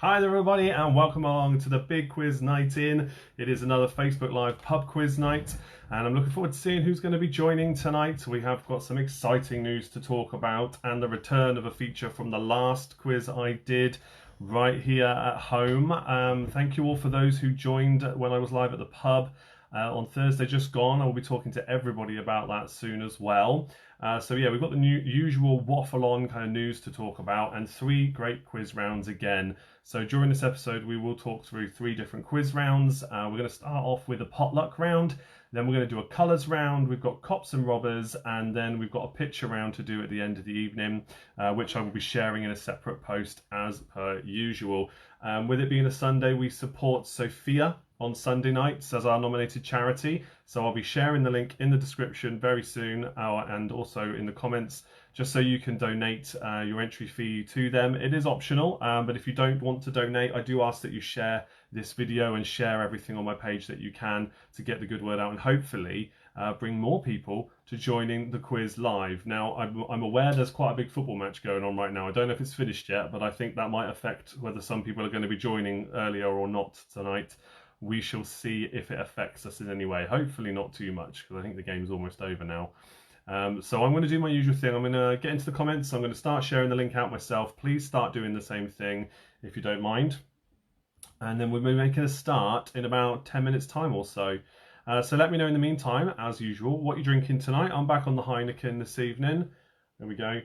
Hi there everybody and welcome along to the Big Quiz Night In. It is another Facebook Live pub quiz night and I'm looking forward to seeing who's going to be joining tonight. We have got some exciting news to talk about and the return of a feature from the last quiz I did right here at home. Thank you all for those who joined when I was live at the pub on Thursday just gone. I will be talking to everybody about that soon as well. So yeah, we've got the usual waffle on kind of news to talk about and 3 great quiz rounds again. So during this episode, we will talk through 3 different quiz rounds. We're going to start off with a potluck round, then we're going to do a colours round, we've got cops and robbers, and then we've got a picture round to do at the end of the evening, which I will be sharing in a separate post as per usual. With it being a Sunday, we support Sophia on Sunday nights as our nominated charity. So I'll be sharing the link in the description very soon and also in the comments, just so you can donate your entry fee to them. It is optional, but if you don't want to donate, I do ask that you share this video and share everything on my page that you can to get the good word out and hopefully bring more people to joining the quiz live. Now, I'm aware there's quite a big football match going on right now. I don't know if it's finished yet, but I think that might affect whether some people are going to be joining earlier or not tonight. We shall see if it affects us in any way. Hopefully not too much, because I think the game's almost over now. So I'm going to do my usual thing. I'm going to get into the comments. I'm going to start sharing the link out myself. Please start doing the same thing if you don't mind. And then we'll be making a start in about 10 minutes time or so. So let me know in the meantime, as usual, what you're drinking tonight. I'm back on the Heineken this evening. There we go.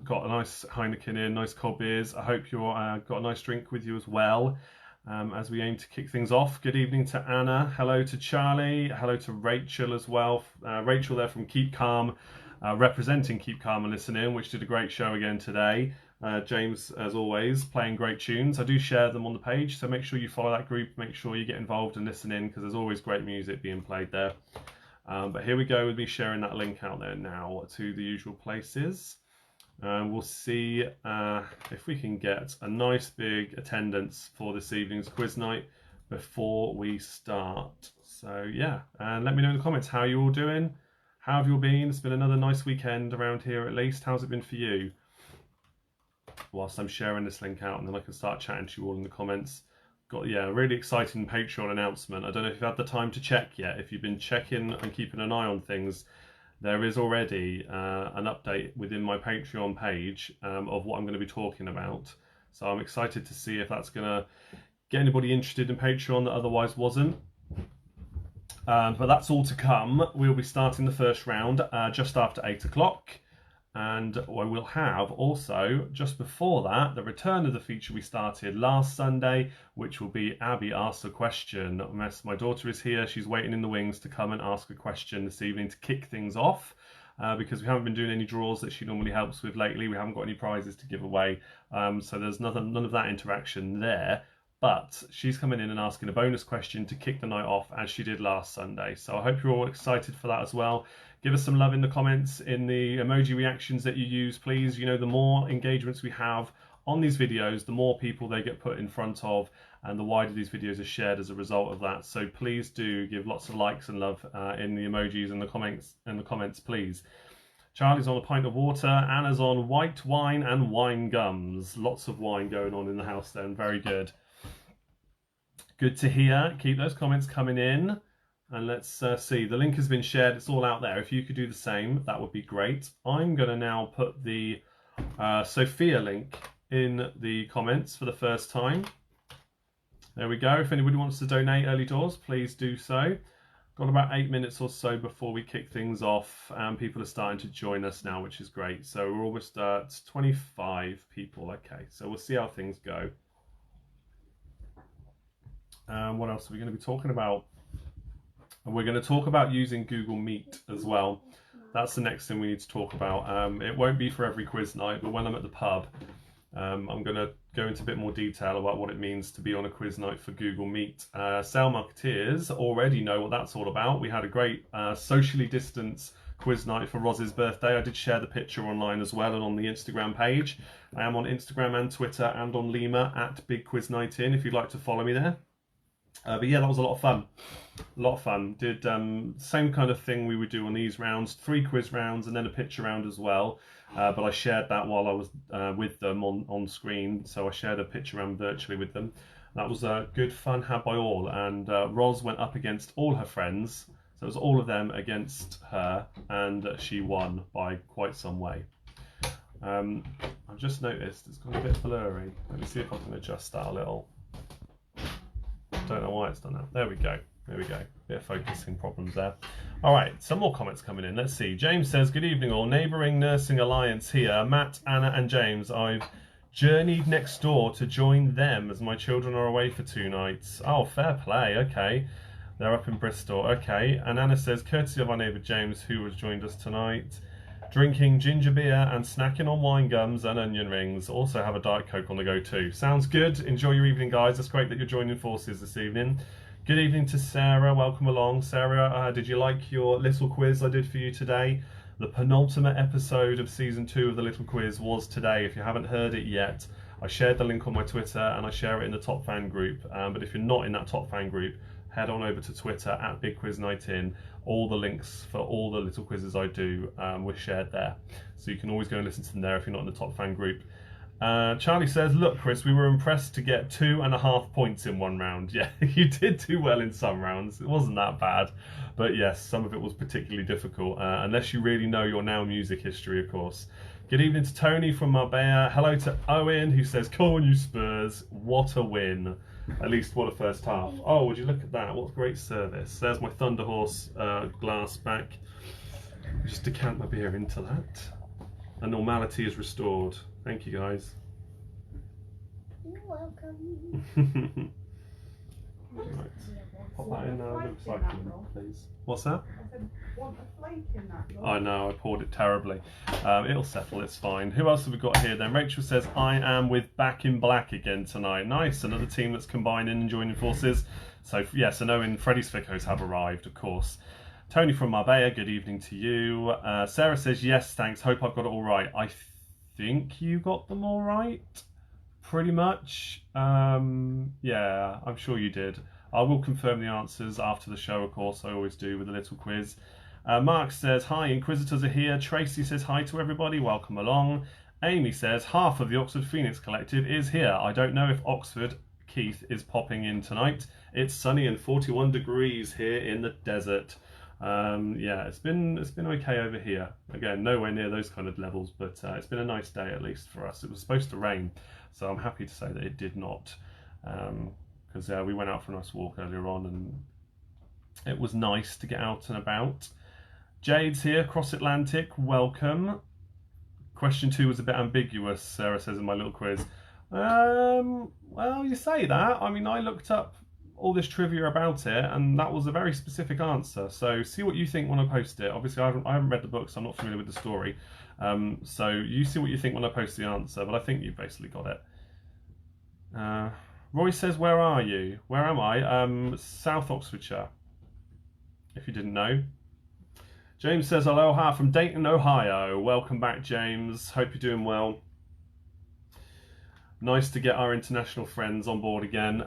Got a nice Heineken in, nice cold beers. I hope you've got a nice drink with you as well. As we aim to kick things off. Good evening to Anna. Hello to Charlie. Hello to Rachel as well. Rachel there from Keep Calm, representing Keep Calm and Listen In, which did a great show again today. James, as always, playing great tunes. I do share them on the page, so make sure you follow that group. Make sure you get involved and listen in, because there's always great music being played there. But here we go with me sharing that link out there now to the usual places. We'll see if we can get a nice big attendance for this evening's quiz night before we start. So yeah, and let me know in the comments how you're all doing. How have you all been? It's been another nice weekend around here at least. How's it been for you? Whilst I'm sharing this link out, and then I can start chatting to you all in the comments. Got a really exciting Patreon announcement. I don't know if you've had the time to check yet. If you've been checking and keeping an eye on things, there is already an update within my Patreon page of what I'm going to be talking about. So I'm excited to see if that's going to get anybody interested in Patreon that otherwise wasn't. But that's all to come. We'll be starting the first round just after 8 o'clock. And I will have also, just before that, the return of the feature we started last Sunday, which will be Abby Asks a Question. My daughter is here. She's waiting in the wings to come and ask a question this evening to kick things off, because we haven't been doing any draws that she normally helps with lately. We haven't got any prizes to give away. So there's none of that interaction there. But she's coming in and asking a bonus question to kick the night off, as she did last Sunday. So I hope you're all excited for that as well. Give us some love in the comments, in the emoji reactions that you use, please. You know, the more engagements we have on these videos, the more people they get put in front of, and the wider these videos are shared as a result of that. So please do give lots of likes and love in the emojis and the comments, please. Charlie's on a pint of water. Anna's on white wine and wine gums. Lots of wine going on in the house then. Very good. Good to hear. Keep those comments coming in. And let's see. The link has been shared. It's all out there. If you could do the same, that would be great. I'm going to now put the Sophia link in the comments for the first time. There we go. If anybody wants to donate early doors, please do so. Got about 8 minutes or so before we kick things off. People are starting to join us now, which is great. So we're almost at 25 people. Okay, so we'll see how things go. What else are we going to be talking about? And we're going to talk about using Google Meet as well. That's the next thing we need to talk about. It won't be for every quiz night, but when I'm at the pub, I'm going to go into a bit more detail about what it means to be on a quiz night for Google Meet. Sale Marketeers already know what that's all about. We had a great socially distanced quiz night for Roz's birthday. I did share the picture online as well and on the Instagram page. I am on Instagram and Twitter and on Limor at BigQuizNightIn if you'd like to follow me there. But yeah, that was a lot of fun. A lot of fun. Did same kind of thing we would do on these rounds, 3 quiz rounds and then a picture round as well. But I shared that while I was with them on screen, so I shared a picture round virtually with them. That was good fun had by all, and Roz went up against all her friends, so it was all of them against her, and she won by quite some way. I've just noticed it's gone a bit blurry. Let me see if I can adjust that a little. Don't know why it's done that. There we go. There we go. Bit of focusing problems there. All right, some more comments coming in. Let's see. James says, good evening all. Neighbouring Nursing Alliance here. Matt, Anna and James. I've journeyed next door to join them as my children are away for 2 nights. Oh, fair play. Okay. They're up in Bristol. Okay. And Anna says, courtesy of our neighbour James, who has joined us tonight. Drinking ginger beer and snacking on wine gums and onion rings. Also have a Diet Coke on the go too. Sounds good. Enjoy your evening, guys. It's great that you're joining forces this evening. Good evening to Sarah. Welcome along. Sarah, did you like your little quiz I did for you today? The penultimate episode of season 2 of the little quiz was today. If you haven't heard it yet, I shared the link on my Twitter and I share it in the top fan group. But if you're not in that top fan group, head on over to Twitter at BigQuizNightIn. All the links for all the little quizzes I do were shared there. So you can always go and listen to them there if you're not in the top fan group. Charlie says, look, Chris, we were impressed to get 2.5 points in 1 round. Yeah, you did do well in some rounds. It wasn't that bad. But yes, some of it was particularly difficult, unless you really know your Now music history, of course. Good evening to Tony from Marbella. Hello to Owen, who says, come on, you Spurs. What a win. At least what a first half. Oh, would you look at that? What great service. There's my Thunder Horse glass back. Just decant my beer into that. And normality is restored. Thank you, guys. You're welcome. Right. Pop that in now, recycling, please. What's that? I said, want a flake in that? I know, I poured it terribly. It'll settle, it's fine. Who else have we got here then? Rachel says, I am with Back in Black again tonight. Nice, another team that's combining and joining forces. So, yes, I know in Freddy's Ficcos have arrived, of course. Tony from Marbella, good evening to you. Sarah says, yes, thanks, hope I've got it all right. I think you got them all right, pretty much. Yeah, I'm sure you did. I will confirm the answers after the show, of course, I always do with a little quiz. Mark says, hi, Inquisitors are here. Tracy says, hi to everybody, welcome along. Amy says, half of the Oxford Phoenix Collective is here. I don't know if Oxford Keith is popping in tonight. It's sunny and 41 degrees here in the desert. Yeah, it's been okay over here. Again, nowhere near those kind of levels, but it's been a nice day at least for us. It was supposed to rain, so I'm happy to say that it did not. Because we went out for a nice walk earlier on and it was nice to get out and about. Jade's here, Cross Atlantic, welcome. Question 2 was a bit ambiguous, Sarah says in my little quiz. Well, you say that. I mean, I looked up all this trivia about it and that was a very specific answer. So see what you think when I post it. Obviously, I haven't read the book, so I'm not familiar with the story. So you see what you think when I post the answer, but I think you basically got it. Roy says, where are you? Where am I? South Oxfordshire, if you didn't know. James says, aloha from Dayton, Ohio. Welcome back, James. Hope you're doing well. Nice to get our international friends on board again.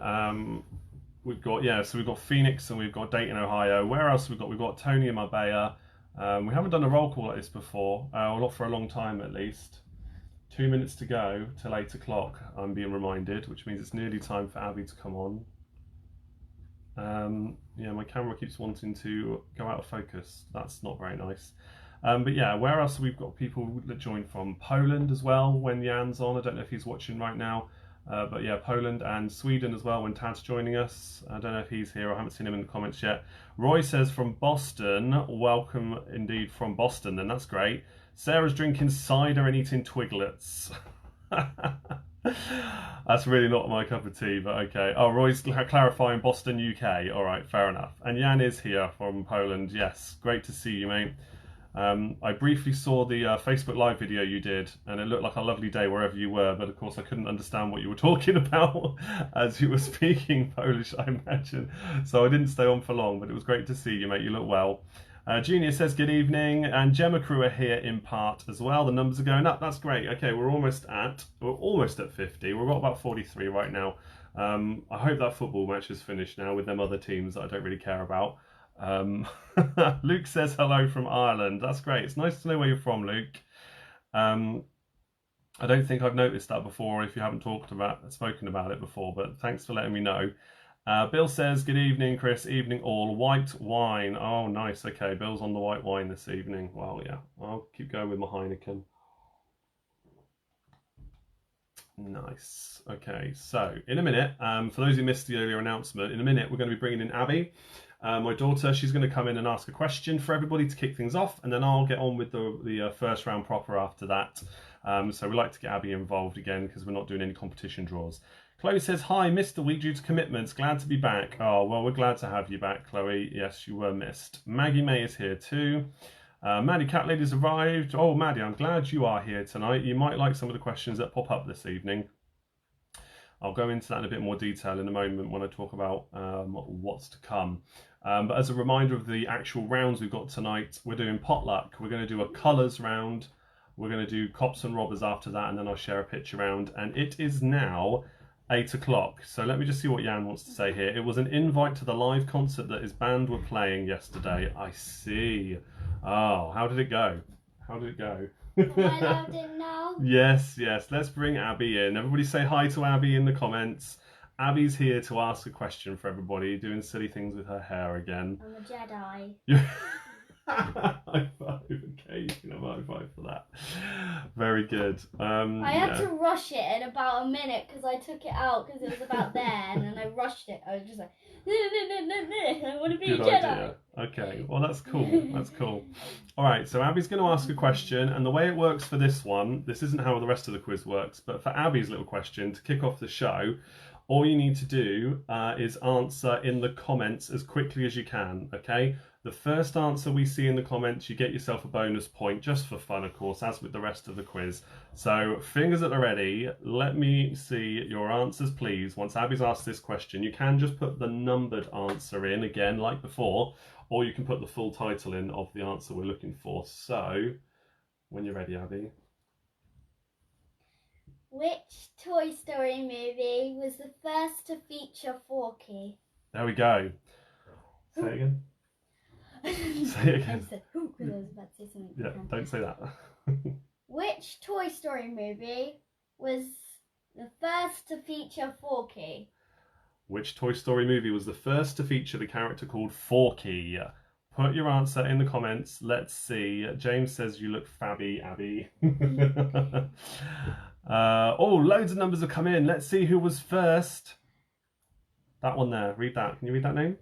We've got Phoenix and we've got Dayton, Ohio. Where else have we got? We've got Tony and Marbella. We haven't done a roll call like this before, not for a long time at least. 2 minutes to go till 8 o'clock, I'm being reminded, which means it's nearly time for Abby to come on. Yeah, my camera keeps wanting to go out of focus. That's not very nice. But yeah, where else have we got people that join from? Poland as well, when Jan's on. I don't know if he's watching right now. But yeah, Poland and Sweden as well when Tad's joining us. I don't know if he's here. I haven't seen him in the comments yet. Roy says from Boston. Welcome indeed from Boston, then that's great. Sarah's drinking cider and eating Twiglets. That's really not my cup of tea, but okay. Oh, Roy's clarifying Boston, UK. All right, fair enough. And Jan is here from Poland. Yes, great to see you, mate. I briefly saw the Facebook Live video you did, and it looked like a lovely day wherever you were, but of course I couldn't understand what you were talking about as you were speaking Polish, I imagine. So I didn't stay on for long, but it was great to see you, mate. You look well. Junior says good evening, and Gemma crew are here in part as well. The numbers are going up. That's great. Okay, we're almost at 50. We've got about 43 right now. I hope that football match is finished now with them other teams that I don't really care about. Luke says hello from Ireland. That's great. It's nice to know where you're from, Luke. I don't think I've noticed that before if you haven't spoken about it before, but thanks for letting me know. Bill says, good evening, Chris. Evening all. White wine. Oh, nice. Okay, Bill's on the white wine this evening. Well, yeah, I'll keep going with my Heineken. Nice. Okay, so in a minute, for those who missed the earlier announcement, in a minute we're going to be bringing in Abby, my daughter. She's going to come in and ask a question for everybody to kick things off, and then I'll get on with the first round proper after that. So we like to get Abby involved again because we're not doing any competition draws. Chloe says, hi, missed the week due to commitments. Glad to be back. Oh, well, we're glad to have you back, Chloe. Yes, you were missed. Maggie May is here too. Maddie Cat Lady's arrived. Oh, Maddie, I'm glad you are here tonight. You might like some of the questions that pop up this evening. I'll go into that in a bit more detail in a moment when I talk about what's to come. But as a reminder of the actual rounds we've got tonight, we're doing potluck. We're going to do a colours round. We're going to do cops and robbers after that, and then I'll share a picture round. And it is now 8 o'clock. So let me just see what Jan wants to say here. It was an invite to the live concert that his band were playing yesterday. I see. Oh, how did it go? How did it go? Am I allowed in now? Yes. Let's bring Abby in. Everybody say hi to Abby in the comments. Abby's here to ask a question for everybody, doing silly things with her hair again. I'm a Jedi. High five. Okay, you can have a high five for that. Very good. I had to rush it in about a minute because I took it out because it was about there, and then I rushed it. I was just like, I want to be Good a Jedi. idea. Okay, well that's cool. That's cool. All right, so Abby's going to ask a question, and the way it works for this one, this isn't how the rest of the quiz works, but for Abby's little question to kick off the show, all you need to do is answer in the comments as quickly as you can, okay? The first answer we see in the comments, you get yourself a bonus point, just for fun, of course, as with the rest of the quiz. So, fingers at the ready. Let me see your answers, please. Once Abby's asked this question, you can just put the numbered answer in, again, like before, or you can put the full title in of the answer we're looking for. So, when you're ready, Abby. Which Toy Story movie was the first to feature Forky? There we go. Say it again. Say it again. I said, because I was about to say something. Yeah, don't say that. Which Toy Story movie was the first to feature Forky? Which Toy Story movie was the first to feature the character called Forky? Put your answer in the comments. Let's see. James says you look fabby, Abby. Oh, loads of numbers have come in. Let's see who was first. That one there. Read that. Can you read that name?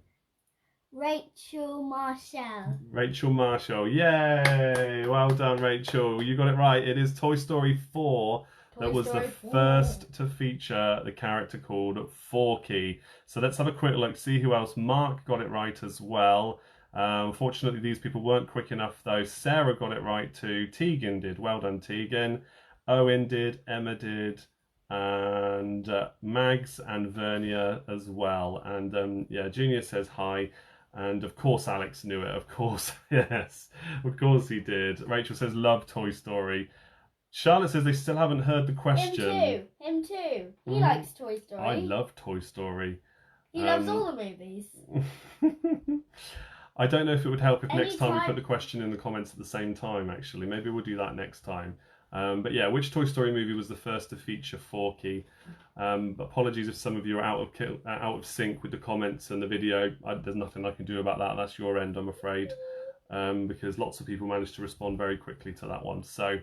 Rachel Marshall. Rachel Marshall. Yay! Well done, Rachel. You got it right. It is Toy Story 4 that was the first to feature the character called Forky. So let's have a quick look, see who else. Mark got it right as well. Unfortunately, these people weren't quick enough though. Sarah got it right too. Tegan did. Well done, Tegan. Owen did. Emma did. And Mags and Vernia as well. And yeah, Junior says hi. And of course Alex knew it, of course, yes, of course he did. Rachel says, love Toy Story. Charlotte says they still haven't heard the question. Him too. He likes Toy Story. I love Toy Story. He loves all the movies. I don't know if it would help if next time we Anytime. put the question in the comments at the same time, actually. Maybe we'll do that next time. But yeah, which Toy Story movie was the first to feature Forky? Apologies if some of you are out of sync with the comments and the video. There's nothing I can do about that. That's your end, I'm afraid, because lots of people managed to respond very quickly to that one. So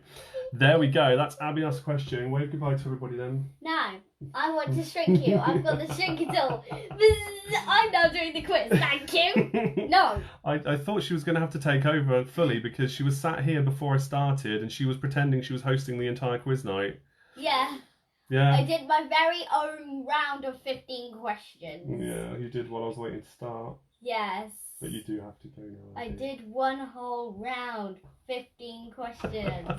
there we go. That's Abby asked a question. Wave goodbye to everybody then. No, I want to shrink you. I've got the shrink tool. I'm now doing the quiz. Thank you. No. I thought she was going to have to take over fully because she was sat here before I started and she was pretending she was hosting the entire quiz night. Yeah. Yeah. I did my very own round of 15 questions. Yeah, you did while I was waiting to start. Yes. But you do have to go now. I did one whole round, 15 questions,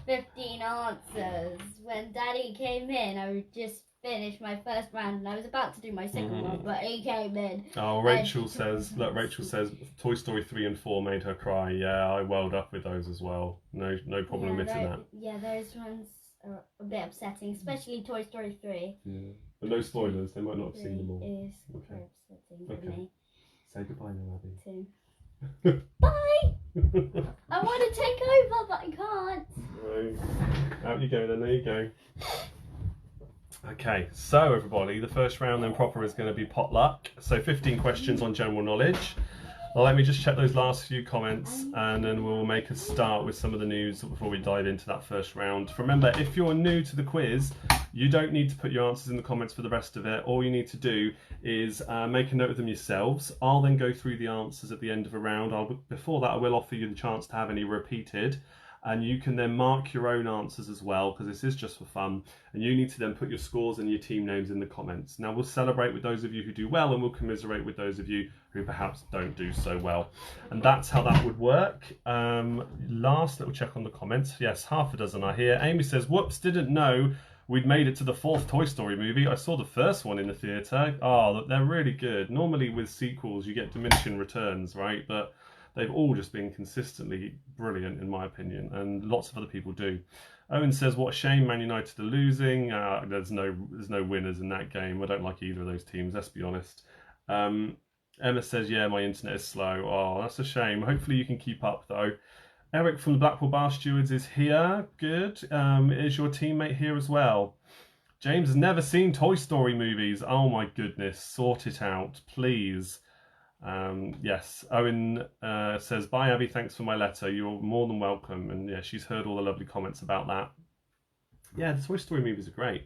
15 answers. When Daddy came in, I just finish my first round, and I was about to do my second one, but he came in. Oh, Rachel says, look, Rachel says Toy Story 3 and 4 made her cry. Yeah, I welled up with those as well. No problem admitting that. Yeah, those ones are a bit upsetting, especially Toy Story 3. Yeah. But no spoilers, they might not have seen them all. Is Okay. upsetting for me. Say goodbye now, Abby. Too. Bye! I want to take over, but I can't. Right. Out you go then, there you go. Okay, so everybody, the first round then proper is going to be potluck. So 15 questions on general knowledge. Well, let me just check those last few comments and then we'll make a start with some of the news before we dive into that first round. Remember, if you're new to the quiz, you don't need to put your answers in the comments for the rest of it. All you need to do is make a note of them yourselves. I'll then go through the answers at the end of a round. Before that, I will offer you the chance to have any repeated. And you can then mark your own answers as well, because this is just for fun. And you need to then put your scores and your team names in the comments. Now, we'll celebrate with those of you who do well, and we'll commiserate with those of you who perhaps don't do so well. And that's how that would work. Last little check on the comments. Yes, half a dozen are here. Amy says, whoops, didn't know we'd made it to the 4th Toy Story movie. I saw the first one in the theatre. Oh, they're really good. Normally with sequels, you get diminishing returns, right? But they've all just been consistently brilliant, in my opinion, and lots of other people do. Owen says, what a shame Man United are losing. There's no winners in that game. I don't like either of those teams, let's be honest. Emma says, yeah, my internet is slow. Oh, that's a shame. Hopefully you can keep up, though. Eric from the Blackpool Bar Stewards is here. Good. Is your teammate here as well? James has never seen Toy Story movies. Oh, my goodness. Sort it out, please. Yes, Owen says, bye Abby, thanks for my letter. You're more than welcome. And yeah, she's heard all the lovely comments about that. Yeah, the Toy Story movies are great.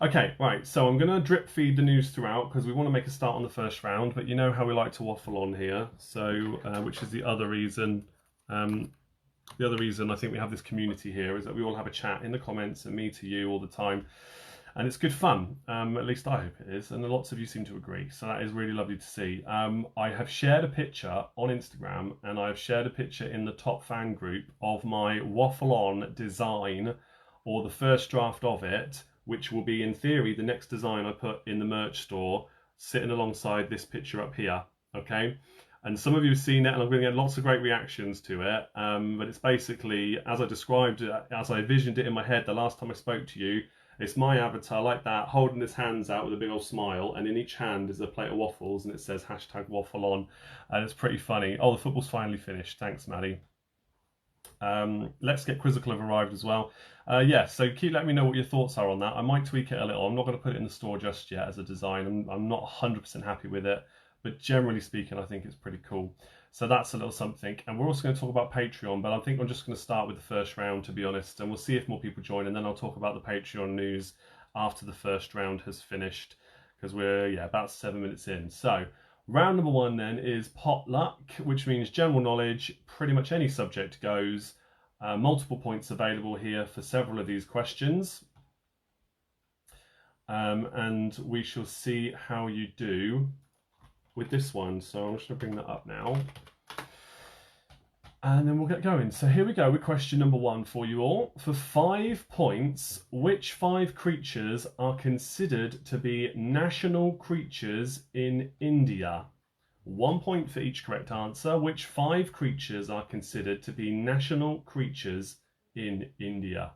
Okay, right, so I'm going to drip feed the news throughout because we want to make a start on the first round, but you know how we like to waffle on here, so which is the other reason. The other reason I think we have this community here is that we all have a chat in the comments and me to you all the time. And it's good fun, at least I hope it is, and lots of you seem to agree, so that is really lovely to see. I have shared a picture on Instagram, and I've shared a picture in the top fan group of my Waffle On design, or the first draft of it, which will be, in theory, the next design I put in the merch store, sitting alongside this picture up here, okay? And some of you have seen it, and I'm going to get lots of great reactions to it, but it's basically, as I described it, as I envisioned it in my head the last time I spoke to you. It's my avatar like that, holding his hands out with a big old smile, and in each hand is a plate of waffles, and it says #waffleon, and it's pretty funny. Oh, the football's finally finished. Thanks, Maddie. Let's Get Quizzical have arrived as well. Yeah, so keep letting me know what your thoughts are on that. I might tweak it a little. I'm not going to put it in the store just yet as a design. I'm not 100% happy with it, but generally speaking, I think it's pretty cool. So that's a little something. And we're also going to talk about Patreon, but I think I'm just going to start with the first round, to be honest, and we'll see if more people join, and then I'll talk about the Patreon news after the first round has finished, because we're, about 7 minutes in. So round number 1 then is potluck, which means general knowledge, pretty much any subject goes. Multiple points available here for several of these questions. And we shall see how you do with this one. So I'm just going to bring that up now. And then we'll get going. So here we go with question number 1 for you all. For 5 points, which 5 creatures are considered to be national creatures in India? 1 point for each correct answer. Which 5 creatures are considered to be national creatures in India?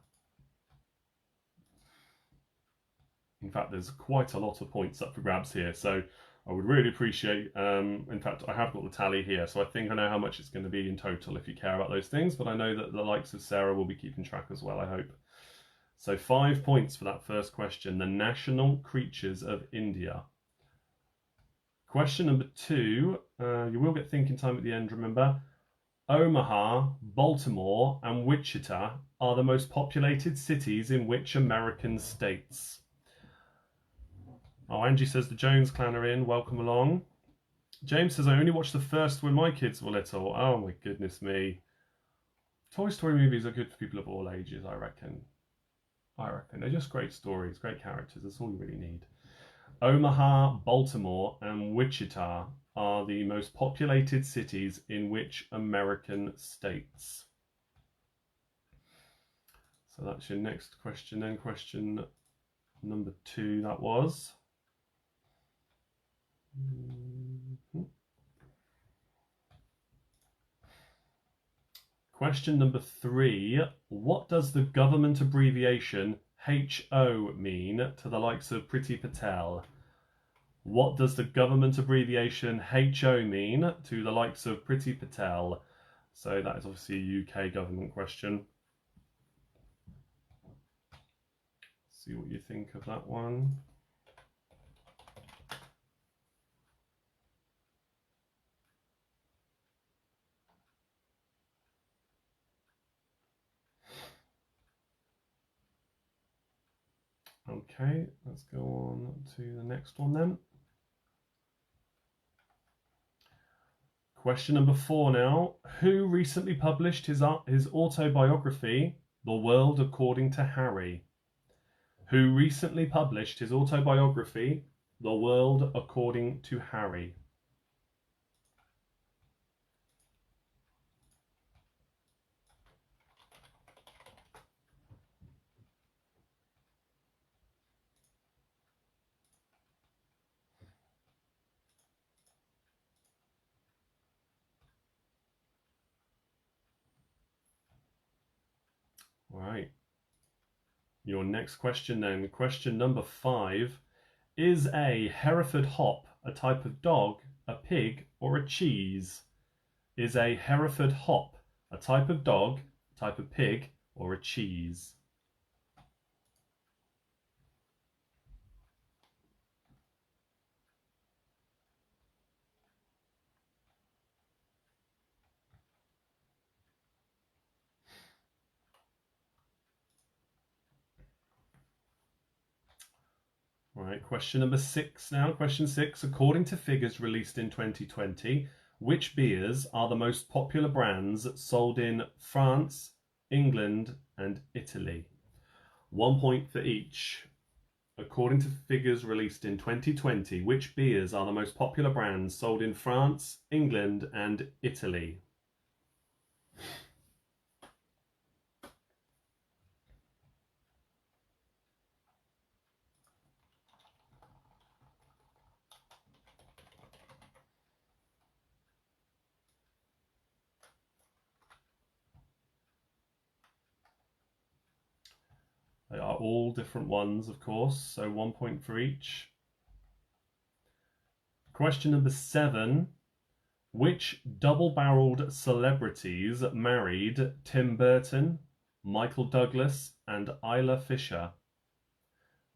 In fact, there's quite a lot of points up for grabs here, so I would really appreciate, in fact, I have got the tally here, so I think I know how much it's going to be in total if you care about those things, but I know that the likes of Sarah will be keeping track as well, I hope. So 5 points for that first question, the national creatures of India. Question number 2, you will get thinking time at the end, remember. Omaha, Baltimore, and Wichita are the most populated cities in which American states? Oh, Angie says the Jones clan are in. Welcome along. James says, I only watched the first when my kids were little. Oh, my goodness me. Toy Story movies are good for people of all ages, I reckon. They're just great stories, great characters. That's all you really need. Omaha, Baltimore, and Wichita are the most populated cities in which American states? So that's your next question then. Question Number 2 that was. Question number 3. What does the government abbreviation HO mean to the likes of Priti Patel? What does the government abbreviation HO mean to the likes of Priti Patel? So that is obviously a UK government question. See what you think of that one. Okay, let's go on to the next one then. Question number 4 now. Who recently published his autobiography, The World According to Harry? Who recently published his autobiography, The World According to Harry? All right. Your next question then. Question number 5. Is a Hereford hop a type of dog, a pig, or a cheese? Is a Hereford hop a type of dog, type of pig, or a cheese? All right, question number 6 now. Question 6. According to figures released in 2020, which beers are the most popular brands sold in France, England, and Italy? 1 point for each. According to figures released in 2020, which beers are the most popular brands sold in France, England, and Italy? They are all different ones, of course, so 1 point for each. Question number 7. Which double-barreled celebrities married Tim Burton, Michael Douglas, and Isla Fisher?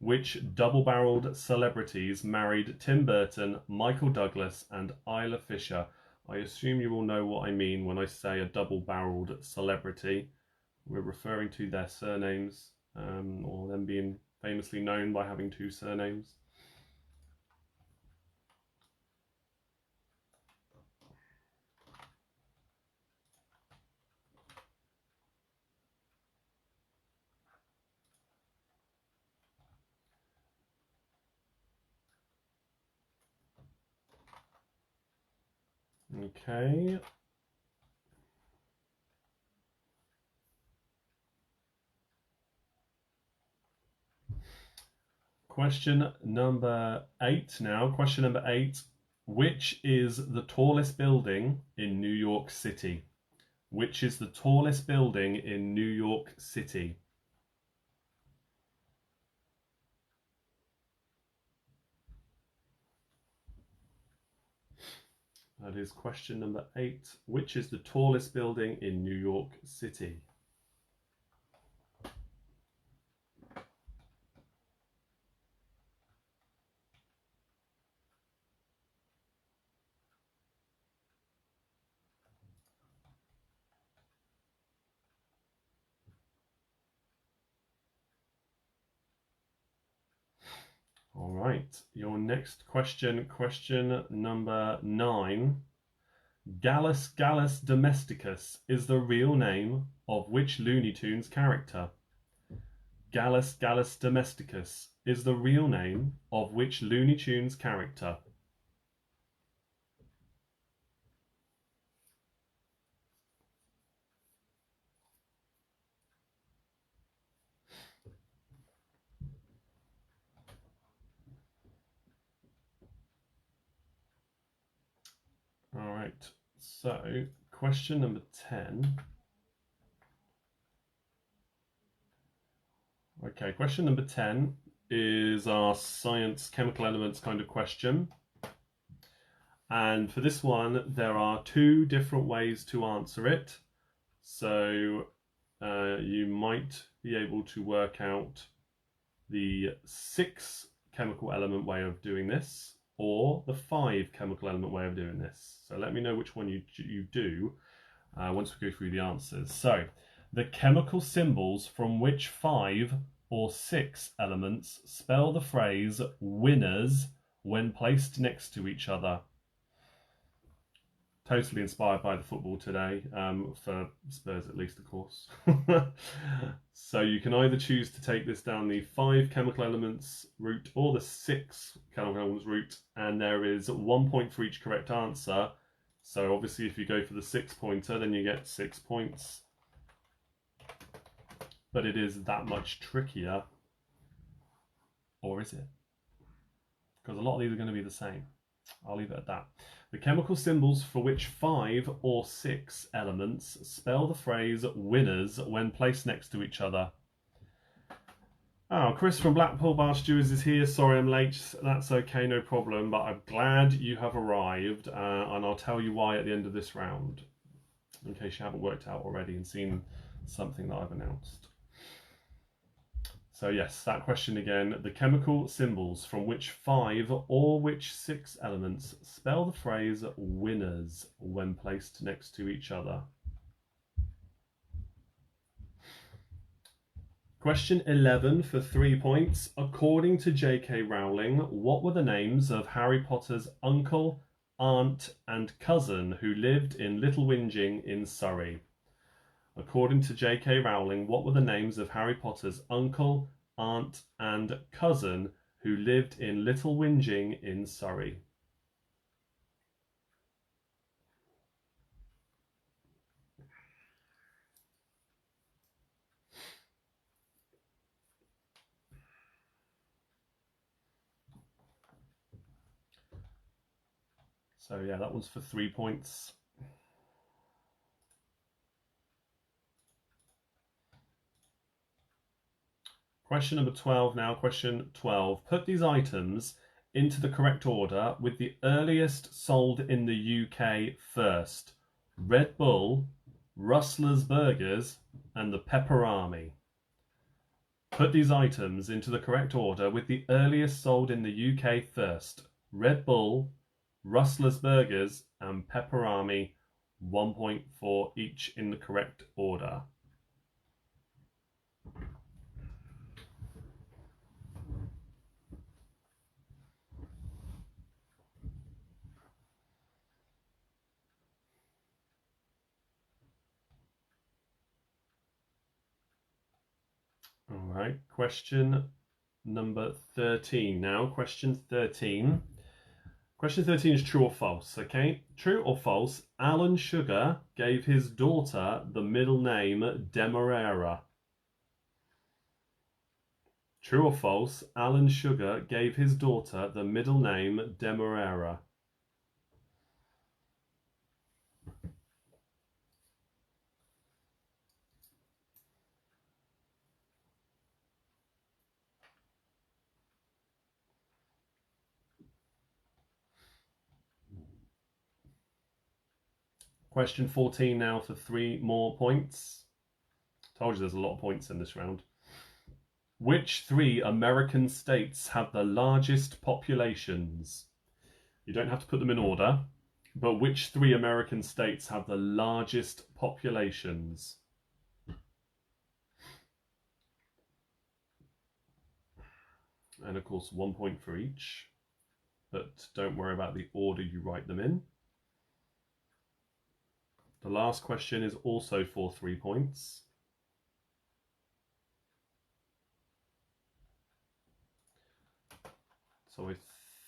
Which double-barreled celebrities married Tim Burton, Michael Douglas, and Isla Fisher? I assume you all know what I mean when I say a double-barreled celebrity. We're referring to their surnames, or them being famously known by having 2 surnames. Okay. Question number 8 now. Question number 8. Which is the tallest building in New York City? Which is the tallest building in New York City? That is question number 8. Which is the tallest building in New York City? All right, your next question, question number 9. Gallus Gallus Domesticus is the real name of which Looney Tunes character? Gallus Gallus Domesticus is the real name of which Looney Tunes character? right, so question number 10. Okay, question number 10 is our science chemical elements kind of question. And for this one, there are 2 different ways to answer it. So you might be able to work out the 6 chemical element way of doing this, or the 5 chemical element way of doing this. So let me know which one you do once we go through the answers. So the chemical symbols from which 5 or 6 elements spell the phrase winners when placed next to each other. Totally inspired by the football today, for Spurs at least, of course. So you can either choose to take this down the 5 chemical elements route or the 6 chemical elements route, and there is 1 point for each correct answer. So obviously if you go for the 6 pointer, then you get 6 points. But it is that much trickier. Or is it? Because a lot of these are going to be the same. I'll leave it at that. The chemical symbols for which 5 or 6 elements spell the phrase winners when placed next to each other. Oh, Chris from Blackpool Bar Stewards is here. Sorry I'm late. That's okay, no problem. But I'm glad you have arrived, and I'll tell you why at the end of this round, in case you haven't worked out already and seen something that I've announced. So yes, that question again. The chemical symbols from which 5 or which 6 elements spell the phrase winners when placed next to each other. Question 11 for 3 points. According to J.K. Rowling, what were the names of Harry Potter's uncle, aunt and cousin who lived in Little Whinging in Surrey? According to J.K. Rowling, what were the names of Harry Potter's uncle, aunt and cousin who lived in Little Whinging in Surrey? So yeah, that one's for 3 points. Question number 12 now. Question 12. Put these items into the correct order with the earliest sold in the UK first. Red Bull, Rustler's Burgers and the Pepperami. Put these items into the correct order with the earliest sold in the UK first. Red Bull, Rustler's Burgers and Pepperami. 1 point for each in the correct order. All right, question number 13 now. Question 13. Question 13 is true or false, okay? True or false, Alan Sugar gave his daughter the middle name Demerara. True or false, Alan Sugar gave his daughter the middle name Demerara. Question 14 now for 3 more points. Told you there's a lot of points in this round. Which 3 American states have the largest populations? You don't have to put them in order, but which 3 American states have the largest populations? And of course 1 point for each, but don't worry about the order you write them in. The last question is also for 3 points. So I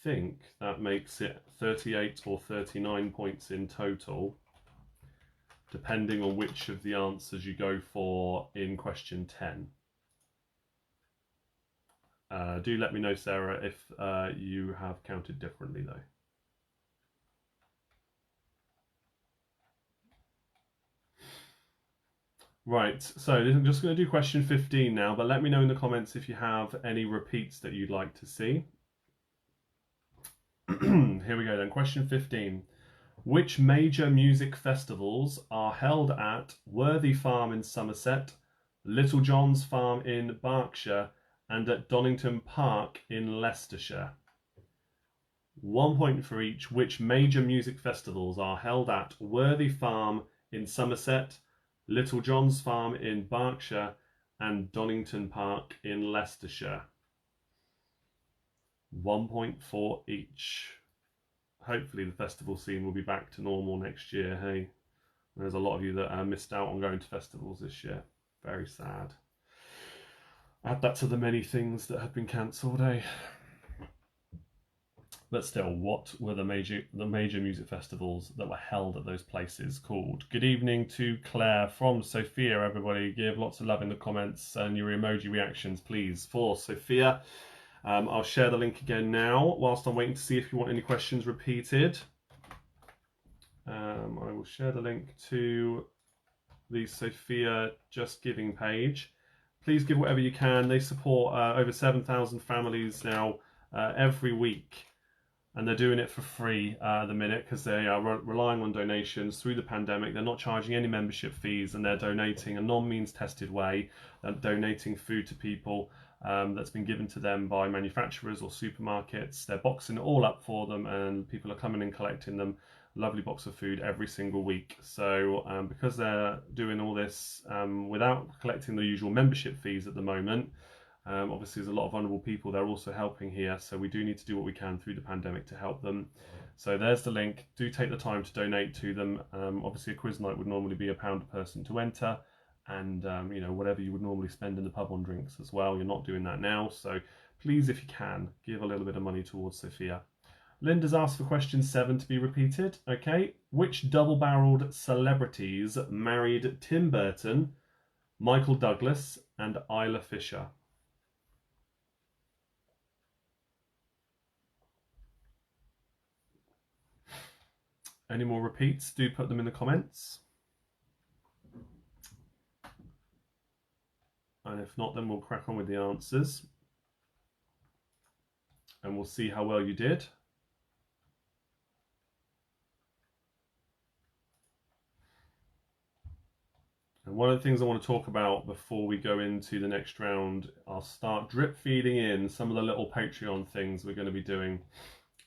think that makes it 38 or 39 points in total, depending on which of the answers you go for in question 10. Do let me know, Sarah, if you have counted differently though. Right, so I'm just going to do question 15 now, but let me know in the comments if you have any repeats that you'd like to see. Here we go then, question 15. Which major music festivals are held at Worthy Farm in Somerset, Little John's Farm in Berkshire, and at Donington Park in Leicestershire? 1 point for each. Which major music festivals are held at Worthy Farm in Somerset, Little John's Farm in Berkshire, and Donington Park in Leicestershire? 1 point for each. Hopefully the festival scene will be back to normal next year. Hey, there's a lot of you that missed out on going to festivals this year. Very sad. Add that to the many things that have been cancelled, eh? But still, what were the major music festivals that were held at those places called? Good evening to Claire from Sophia, everybody. Give lots of love in the comments and your emoji reactions, please, for Sophia. I'll share the link again now, whilst I'm waiting to see if you want any questions repeated. I will share the link to the Sophia Just Giving page. Please give whatever you can. They support over 7,000 families now every week. And they're doing it for free at the minute because they are relying on donations through the pandemic. They're not charging any membership fees, and they're donating a non-means tested way. They're donating food to people that's been given to them by manufacturers or supermarkets. They're boxing it all up for them, and people are coming and collecting them. Lovely box of food every single week. So because they're doing all this without collecting the usual membership fees at the moment, obviously there's a lot of vulnerable people they're also helping here, so we do need to do what we can through the pandemic to help them. So there's the link. Do take the time to donate to them. Obviously a quiz night would normally be £1 a person to enter, and you know, whatever you would normally spend in the pub on drinks as well, you're not doing that now, so please, if you can, give a little bit of money towards Sophia. Linda's asked for question 7 to be repeated. Okay, which double-barreled celebrities married Tim Burton, Michael Douglas and Isla Fisher? Any more repeats? Do put them in the comments. And if not, then we'll crack on with the answers. And we'll see how well you did. And one of the things I want to talk about before we go into the next round, I'll start drip feeding in some of the little Patreon things we're going to be doing.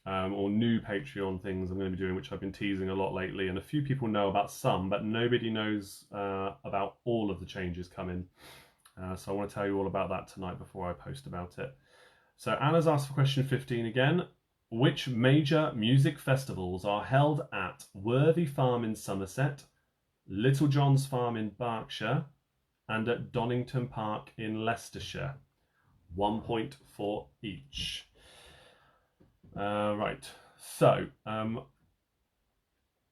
Or new Patreon things I'm going to be doing, which I've been teasing a lot lately, and a few people know about some, but nobody knows about all of the changes coming. So I want to tell you all about that tonight before I post about it. So Anna's asked for question 15 again. Which major music festivals are held at Worthy Farm in Somerset, Little John's Farm in Berkshire, and at Donington Park in Leicestershire? 1 point for each. Right, so I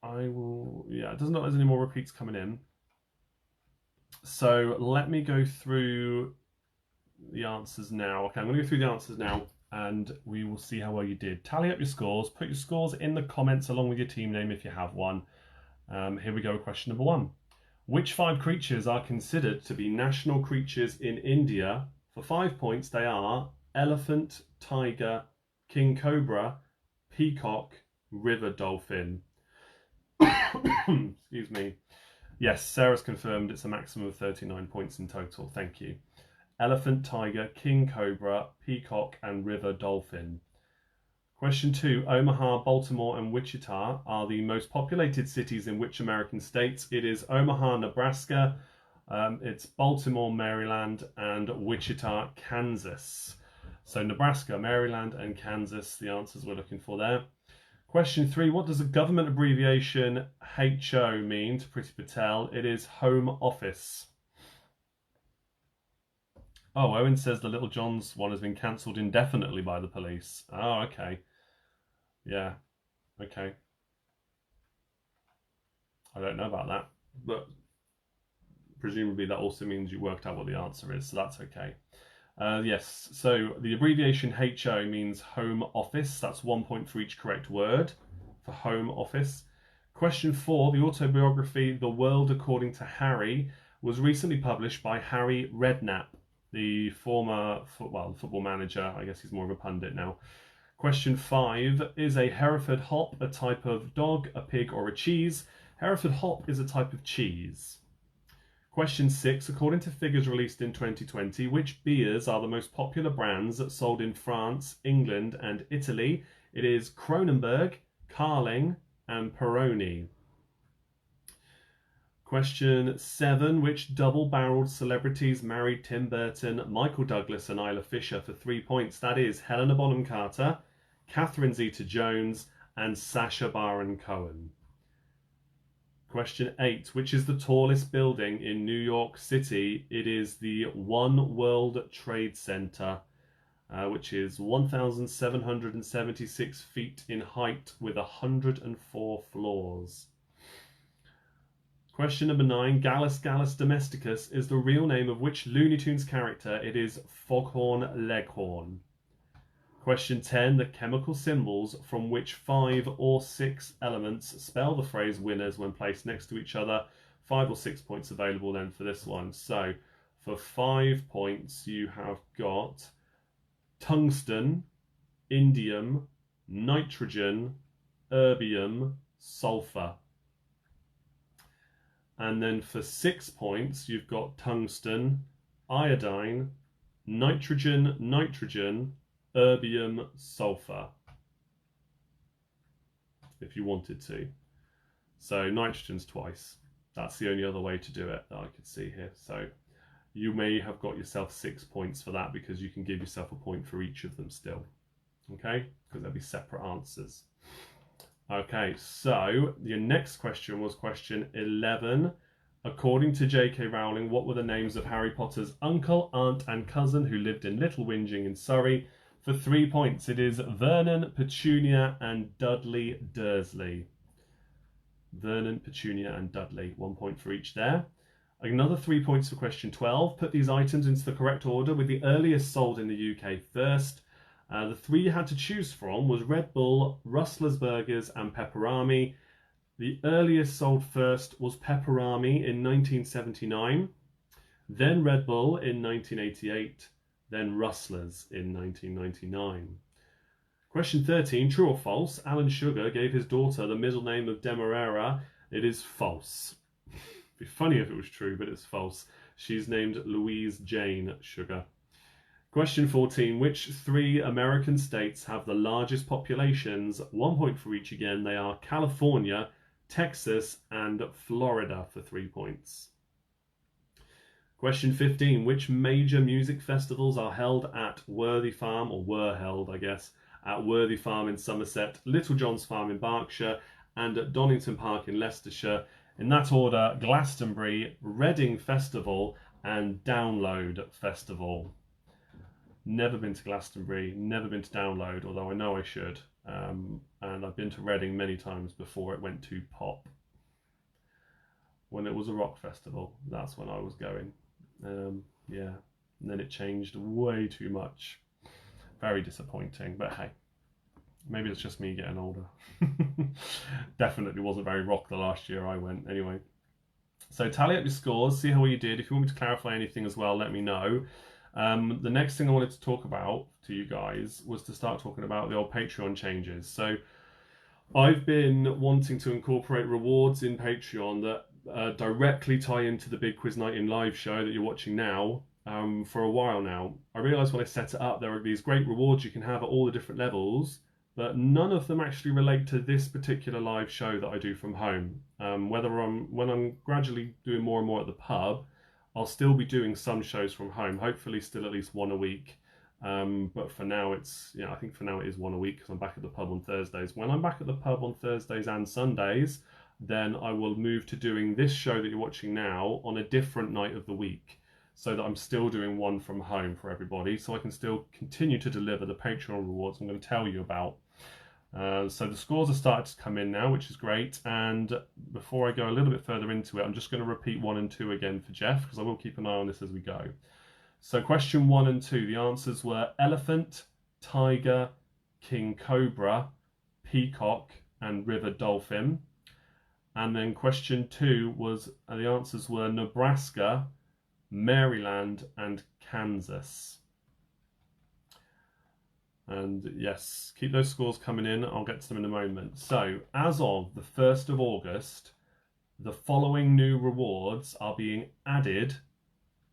will, yeah, it doesn't look like there's any more repeats coming in. So let me go through the answers now. Okay, I'm going to go through the answers now, and we will see how well you did. Tally up your scores, put your scores in the comments along with your team name if you have one. Here we go with question number 1. Which 5 creatures are considered to be national creatures in India? For 5 points, they are elephant, tiger, king cobra, peacock, river dolphin. Excuse me. Yes, Sarah's confirmed it's a maximum of 39 points in total. Thank you. Elephant, tiger, king cobra, peacock, and river dolphin. Question 2. Omaha, Baltimore, and Wichita are the most populated cities in which American states? It is Omaha, Nebraska, it's Baltimore, Maryland, and Wichita, Kansas. So Nebraska, Maryland, and Kansas, the answers we're looking for there. Question 3, what does the government abbreviation HO mean to Priti Patel? It is Home Office. Oh, Owen says the Little John's one has been cancelled indefinitely by the police. Oh, okay. Yeah, okay. I don't know about that, but presumably that also means you worked out what the answer is, so that's okay. Yes, so the abbreviation HO means Home Office. That's 1 point for each correct word for Home Office. Question 4, the autobiography The World According to Harry was recently published by Harry Redknapp, the former football manager. I guess he's more of a pundit now. Question 5. Is a Hereford hop a type of dog, a pig, or a cheese? Hereford hop is a type of cheese. Question 6. According to figures released in 2020, which beers are the most popular brands sold in France, England, and Italy? It is Kronenbourg, Carling, and Peroni. Question 7. Which double-barreled celebrities married Tim Burton, Michael Douglas, and Isla Fisher for 3 points? That is Helena Bonham Carter, Catherine Zeta-Jones, and Sacha Baron Cohen. Question 8. Which is the tallest building in New York City? It is the One World Trade Center, which is 1,776 feet in height with 104 floors. Question number 9. Gallus Gallus Domesticus is the real name of which Looney Tunes character? It is Foghorn Leghorn. Question 10. The chemical symbols from which 5 or 6 elements spell the phrase winners when placed next to each other? 5 or 6 points available then for this one. So for 5 points you have got tungsten, indium, nitrogen, erbium, sulfur. And then for 6 points you've got tungsten, iodine, nitrogen, erbium, sulfur, if you wanted to. So nitrogen's twice. That's the only other way to do it that I could see here. So you may have got yourself 6 points for that, because you can give yourself a point for each of them still. Okay? Because they'll be separate answers. Okay, so your next question was question 11. According to J.K. Rowling, what were the names of Harry Potter's uncle, aunt, and cousin who lived in Little Whinging in Surrey? For 3 points, it is Vernon, Petunia, and Dudley Dursley. Vernon, Petunia, and Dudley. 1 point for each there. Another 3 points for question 12. Put these items into the correct order, with the earliest sold in the UK first. The 3 you had to choose from was Red Bull, Rustler's Burgers, and Pepperami. The earliest sold first was Pepperami in 1979, then Red Bull in 1988, then Rustler's in 1999. Question 13, true or false? Alan Sugar gave his daughter the middle name of Demerara. It is false. It'd be funny if it was true, but it's false. She's named Louise Jane Sugar. Question 14, which 3 American states have the largest populations? 1 point for each again. They are California, Texas, and Florida for 3 points. Question 15, which major music festivals are held at Worthy Farm, or were held, I guess, at Worthy Farm in Somerset, Little John's Farm in Berkshire, and at Donington Park in Leicestershire? In that order, Glastonbury, Reading Festival, and Download Festival. Never been to Glastonbury, never been to Download, although I know I should. And I've been to Reading many times before it went to pop. When it was a rock festival, that's when I was going. Yeah, and then it changed way too much. Very disappointing, but hey, maybe it's just me getting older. Definitely wasn't very rock the last year I went. Anyway, so tally up your scores, see how well you did. If you want me to clarify anything as well, let me know. The next thing I wanted to talk about to you guys was to start talking about the old Patreon changes. So I've been wanting to incorporate rewards in Patreon that directly tie into the Big Quiz Night in live show that you're watching now for a while now. I realised when I set it up there are these great rewards you can have at all the different levels, but none of them actually relate to this particular live show that I do from home. When I'm gradually doing more and more at the pub, I'll still be doing some shows from home, hopefully still at least 1 a week. But for now, I think for now it is 1 a week because I'm back at the pub on Thursdays. When I'm back at the pub on Thursdays and Sundays, then I will move to doing this show that you're watching now on a different night of the week, so that I'm still doing one from home for everybody, so I can still continue to deliver the Patreon rewards I'm going to tell you about. So the scores are starting to come in now, which is great. And before I go a little bit further into it, I'm just going to repeat 1 and 2 again for Jeff, because I will keep an eye on this as we go. So question 1 and 2, the answers were elephant, tiger, king cobra, peacock, and river dolphin. And then question 2 was, the answers were Nebraska, Maryland, and Kansas. And yes, keep those scores coming in. I'll get to them in a moment. So as of the 1st of August, the following new rewards are being added,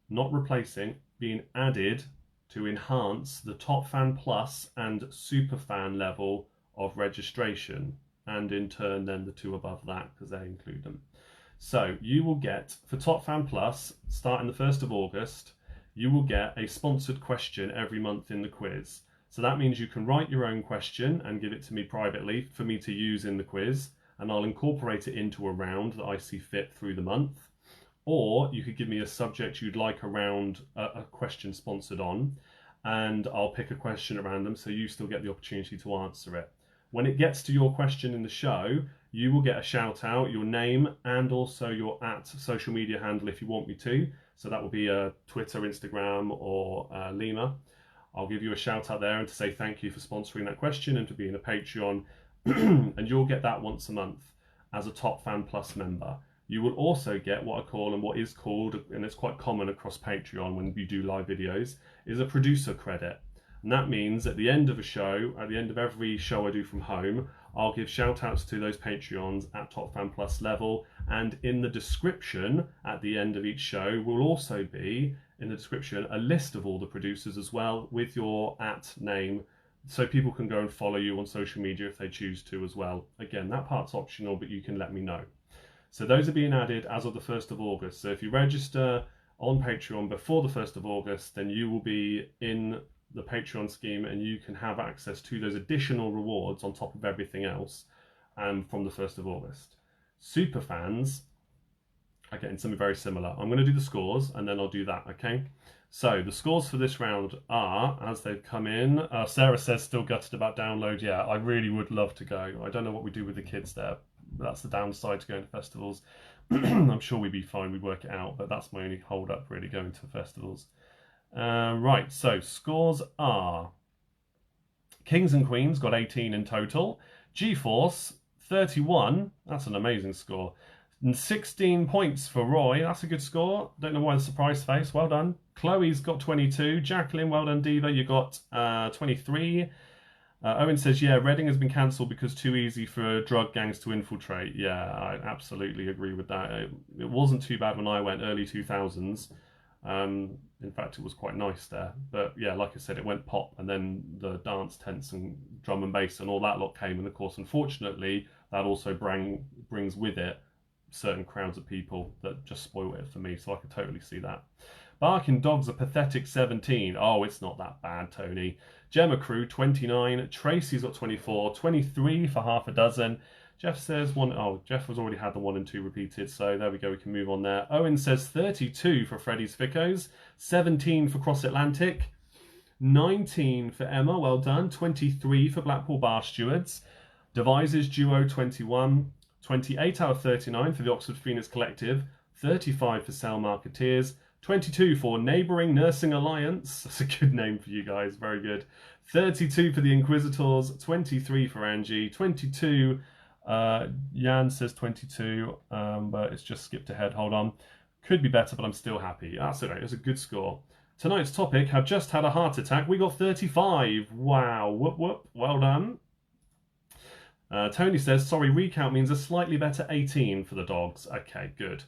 not replacing, being added to enhance the Top Fan Plus and Super Fan level of registration, and in turn then the 2 above that, because they include them. So you will get, for Top Fan Plus, starting the 1st of August, you will get a sponsored question every month in the quiz. So that means you can write your own question and give it to me privately for me to use in the quiz, and I'll incorporate it into a round that I see fit through the month. Or you could give me a subject you'd like a question sponsored on, and I'll pick a question at random so you still get the opportunity to answer it. When it gets to your question in the show, you will get a shout out, your name, and also your @social media handle if you want me to. So that will be Twitter, Instagram, or Limor. I'll give you a shout out there and to say thank you for sponsoring that question and for being a Patreon. And you'll get that once a month as a Top Fan Plus member. You will also get what is called, and it's quite common across Patreon when you do live videos, is a producer credit. And that means at the end of a show, at the end of every show I do from home, I'll give shout outs to those Patreons at Top Fan Plus level. And in the description at the end of each show will also be, in the description, a list of all the producers as well with your @name, so people can go and follow you on social media if they choose to as well. Again, that part's optional, but you can let me know. So those are being added as of the 1st of August. So if you register on Patreon before the 1st of August, then you will be in the Patreon scheme and you can have access to those additional rewards on top of everything else from the 1st of August. Super fans are getting something very similar. I'm going to do the scores and then I'll do that, okay? So the scores for this round are, as they've come in, Sarah says still gutted about download. Yeah, I really would love to go. I don't know what we do with the kids there. That's the downside to going to festivals. I'm sure we'd be fine, we'd work it out, but that's my only hold up really, going to festivals. Right, so scores are Kings and Queens got 18 in total, GeForce 31, that's an amazing score, and 16 points for Roy, that's a good score. Don't know why the surprise face, well done. Chloe's got 22, Jacqueline, well done. Diva, you got 23. Owen says, yeah, Reading has been cancelled because too easy for drug gangs to infiltrate. Yeah, I absolutely agree with that. It wasn't too bad when I went, early 2000s. In fact, it was quite nice there. But yeah, like I said, it went pop, and then the dance tents and drum and bass and all that lot came. And of course, unfortunately, that also brings with it certain crowds of people that just spoil it for me. So I could totally see that. Barking Dogs a pathetic 17. Oh, it's not that bad, Tony. Gemma Crew, 29. Tracy's got 24. 23 for half a dozen. Jeff says one. Oh, Jeff has already had the 1 and 2 repeated, so there we go. We can move on there. Owen says 32 for Freddy's Ficcos. 17 for Cross Atlantic. 19 for Emma. Well done. 23 for Blackpool Bar Stewards. Devises Duo, 21. 28 out of 39 for the Oxford Phoenix Collective. 35 for Sale Marketeers. 22 for Neighbouring Nursing Alliance. That's a good name for you guys. Very good. 32 for the Inquisitors. 23 for Angie. 22. Jan says 22, but it's just skipped ahead. Hold on. Could be better, but I'm still happy. That's okay. It's a good score. Tonight's topic, have just had a heart attack. We got 35. Wow. Whoop, whoop. Well done. Tony says, sorry, recount means a slightly better 18 for the dogs. Okay, good.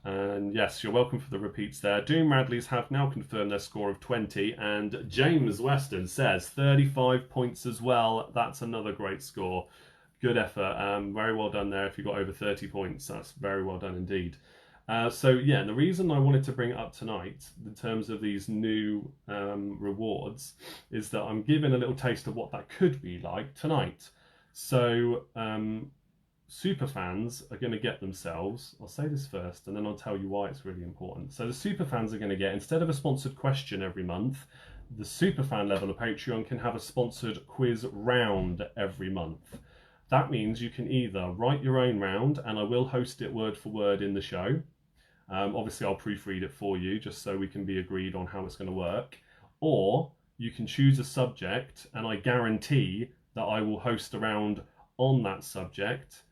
And yes, you're welcome for the repeats there. Doom Radleys have now confirmed their score of 20, and James Weston says 35 points as well. That's another great score. Good effort. Very well done there if you got over 30 points. That's very well done indeed. So yeah, the reason I wanted to bring it up tonight in terms of these new rewards is that I'm giving a little taste of what that could be like tonight. So super fans are going to get themselves, I'll say this first and then I'll tell you why it's really important. So the super fans are going to get, instead of a sponsored question every month, the super fan level of Patreon can have a sponsored quiz round every month. That means you can either write your own round, and I will host it word for word in the show. Obviously I'll proofread it for you just so we can be agreed on how it's going to work. Or you can choose a subject and I guarantee that I will host a round on that subject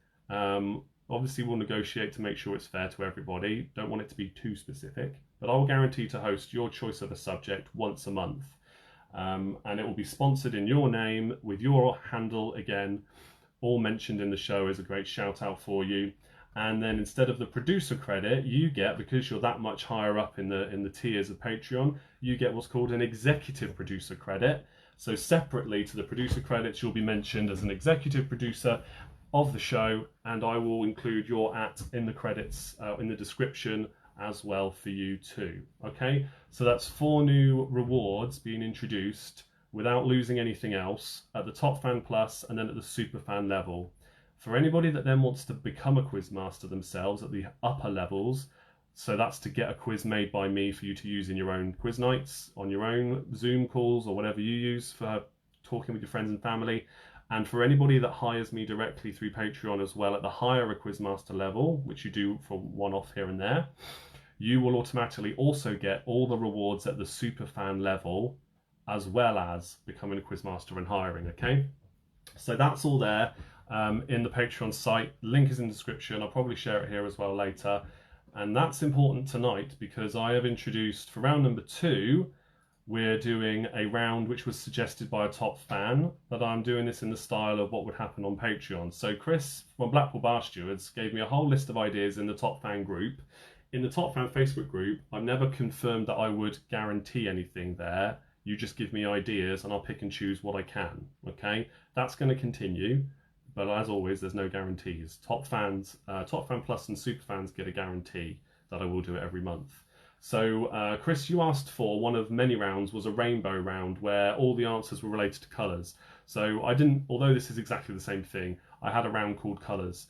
Obviously, we'll negotiate to make sure it's fair to everybody. Don't want it to be too specific, but I will guarantee to host your choice of a subject once a month. And it will be sponsored in your name with your handle again, all mentioned in the show as a great shout out for you. And then instead of the producer credit, you get, because you're that much higher up in the tiers of Patreon, you get what's called an executive producer credit. So separately to the producer credits, you'll be mentioned as an executive producer of the show, and I will include your in the credits in the description as well for you too. Okay, so that's 4 new rewards being introduced without losing anything else at the Top Fan Plus and then at the Super Fan level. For anybody that then wants to become a quiz master themselves at the upper levels, so that's to get a quiz made by me for you to use in your own quiz nights, on your own Zoom calls or whatever you use for talking with your friends and family. And for anybody that hires me directly through Patreon as well at the higher Quizmaster level, which you do for one-off here and there, you will automatically also get all the rewards at the super fan level, as well as becoming a Quizmaster and hiring, okay? So that's all there in the Patreon site. Link is in the description. I'll probably share it here as well later. And that's important tonight because I have introduced, for round number 2, we're doing a round which was suggested by a top fan, that I'm doing this in the style of what would happen on Patreon. So Chris from Blackpool Bar Stewards gave me a whole list of ideas in the top fan group. In the top fan Facebook group, I've never confirmed that I would guarantee anything there. You just give me ideas and I'll pick and choose what I can, okay? That's going to continue, but as always, there's no guarantees. Top Fan Plus and Super Fans get a guarantee that I will do it every month. So Chris, you asked for one of many rounds was a rainbow round where all the answers were related to colours. So I didn't, although this is exactly the same thing, I had a round called colours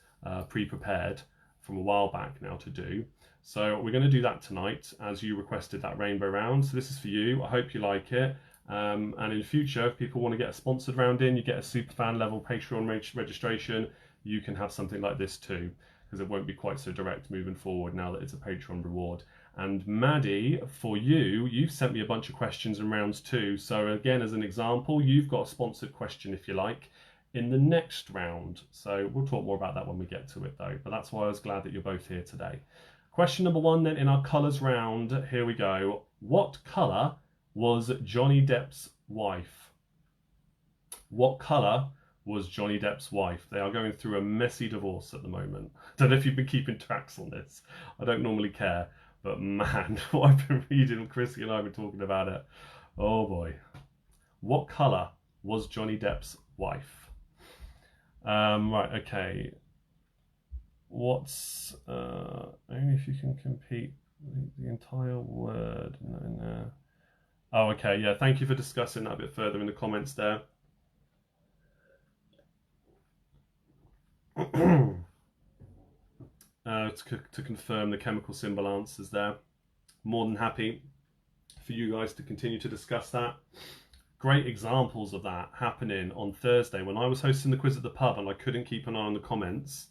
pre-prepared from a while back now to do. So we're going to do that tonight as you requested that rainbow round. So this is for you. I hope you like it. And in future, if people want to get a sponsored round in, you get a super fan level Patreon registration, you can have something like this too, because it won't be quite so direct moving forward now that it's a Patreon reward. And Maddie, for you, you've sent me a bunch of questions in rounds 2. So again, as an example, you've got a sponsored question, if you like, in the next round. So we'll talk more about that when we get to it though. But that's why I was glad that you're both here today. Question number 1 then in our colours round. Here we go. What colour was Johnny Depp's wife? What colour was Johnny Depp's wife? They are going through a messy divorce at the moment. Don't know if you've been keeping tracks on this. I don't normally care. But man, what I've been reading, Chrissy and I have been talking about it. Oh boy. What colour was Johnny Depp's wife? Right, okay. What's only if you can compete the entire word? No. Oh, okay, yeah. Thank you for discussing that a bit further in the comments there. To confirm the chemical symbol answers there. More than happy for you guys to continue to discuss that. Great examples of that happening on Thursday when I was hosting the quiz at the pub and I couldn't keep an eye on the comments.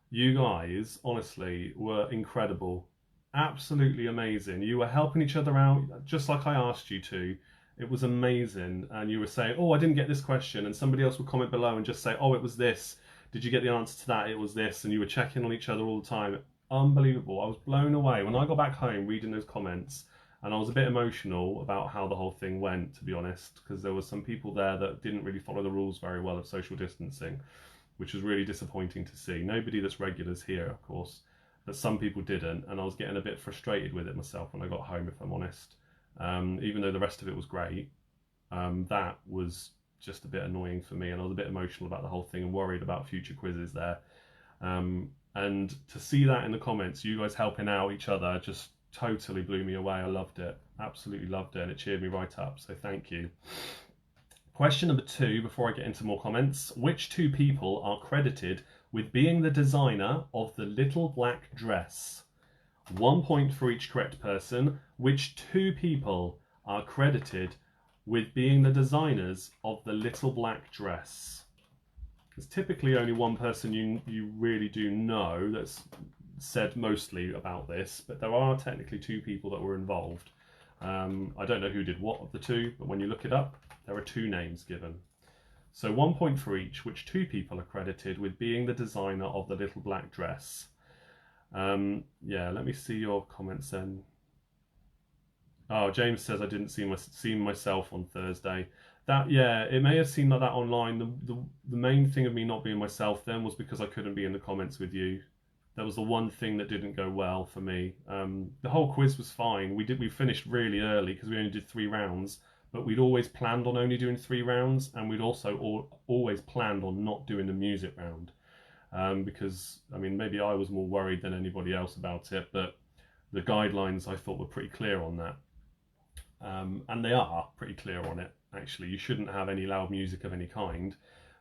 You guys, honestly, were incredible. Absolutely amazing. You were helping each other out just like I asked you to. It was amazing. And you were saying, oh, I didn't get this question. And somebody else would comment below and just say, oh, it was this. Did you get the answer to that? It was this. And you were checking on each other all the time. Unbelievable. I was blown away when I got back home reading those comments, and I was a bit emotional about how the whole thing went, to be honest, because there were some people there that didn't really follow the rules very well of social distancing, which was really disappointing to see. Nobody that's regulars here, of course, but some people didn't, and I was getting a bit frustrated with it myself when I got home, if I'm honest. Even though the rest of it was great, that was just a bit annoying for me, and I was a bit emotional about the whole thing and worried about future quizzes there. And to see that in the comments, you guys helping out each other, just totally blew me away. I loved it, absolutely loved it, and it cheered me right up, so thank you. Question number 2, before I get into more comments. Which 2 people are credited with being the designer of the little black dress? 1 point for each correct person. Which 2 people are credited with being the designers of the little black dress? There's typically only one person you really do know that's said mostly about this, but there are technically 2 people that were involved. I don't know who did what of the 2, but when you look it up, there are 2 names given. So 1 point for each, which 2 people are credited with being the designer of the little black dress. Yeah, let me see your comments then. Oh, James says I didn't see myself on Thursday. That, yeah, it may have seemed like that online. The main thing of me not being myself then was because I couldn't be in the comments with you. That was the one thing that didn't go well for me. The whole quiz was fine. We finished really early because we only did 3 rounds, but we'd always planned on only doing 3 rounds, and we'd also always planned on not doing the music round. Because, I mean, maybe I was more worried than anybody else about it, but the guidelines I thought were pretty clear on that. And they are pretty clear on it, actually. You shouldn't have any loud music of any kind.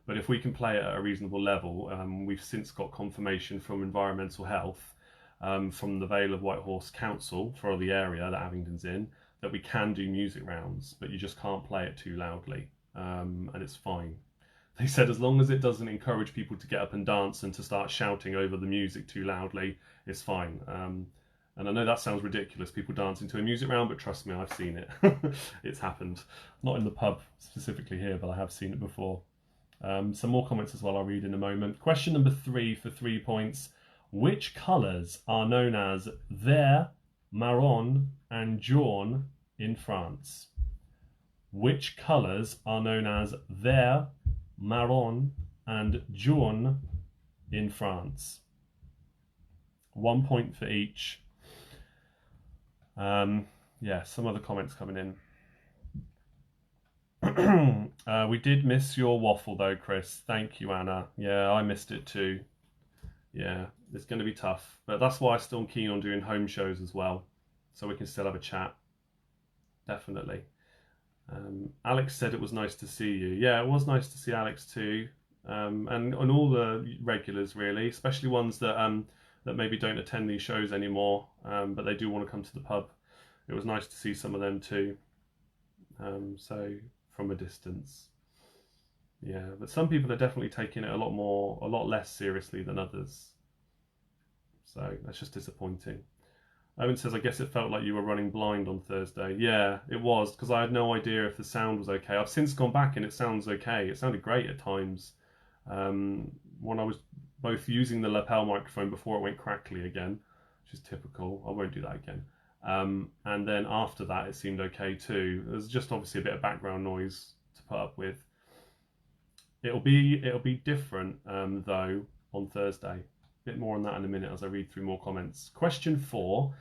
But if we can play it at a reasonable level, we've since got confirmation from Environmental Health, from the Vale of Whitehorse Council for the area that Abingdon's in, that we can do music rounds, but you just can't play it too loudly, and it's fine. They said as long as it doesn't encourage people to get up and dance and to start shouting over the music too loudly, it's fine. And I know that sounds ridiculous, people dancing to a music round, but trust me, I've seen it. It's happened. Not in the pub specifically here, but I have seen it before. Some more comments as well I'll read in a moment. Question number 3 for 3 points. Which colours are known as vert, marron and jaune in France? Which colours are known as vert, marron and jaune in France? 1 point for each. Yeah, some other comments coming in. We did miss your waffle though, Chris. Thank you, Anna. Yeah, I missed it too. Yeah, it's going to be tough, but that's why I'm still keen on doing home shows as well, so we can still have a chat. Definitely. Alex said it was nice to see you. Yeah, it was nice to see Alex too, and all the regulars really, especially ones that that maybe don't attend these shows anymore, but they do want to come to the pub. It was nice to see some of them too. So from a distance. Yeah, but some people are definitely taking it a lot less seriously than others. So that's just disappointing. Owen says, I guess it felt like you were running blind on Thursday. Yeah, it was, because I had no idea if the sound was okay. I've since gone back and it sounds okay. It sounded great at times. When I was both using the lapel microphone before it went crackly again, which is typical. I won't do that again. And then after that, it seemed okay too. There's just obviously a bit of background noise to put up with. It'll be different though on Thursday. A bit more on that in a minute as I read through more comments. Question 4.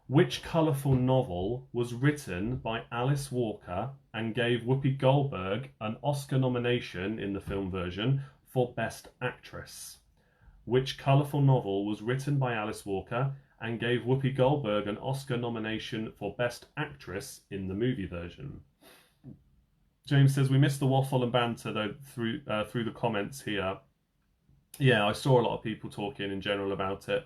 Which colourful novel was written by Alice Walker and gave Whoopi Goldberg an Oscar nomination in the film version for Best Actress? Which colourful novel was written by Alice Walker and gave Whoopi Goldberg an Oscar nomination for Best Actress in the movie version? James says, we missed the waffle and banter though through the comments here. Yeah, I saw a lot of people talking in general about it.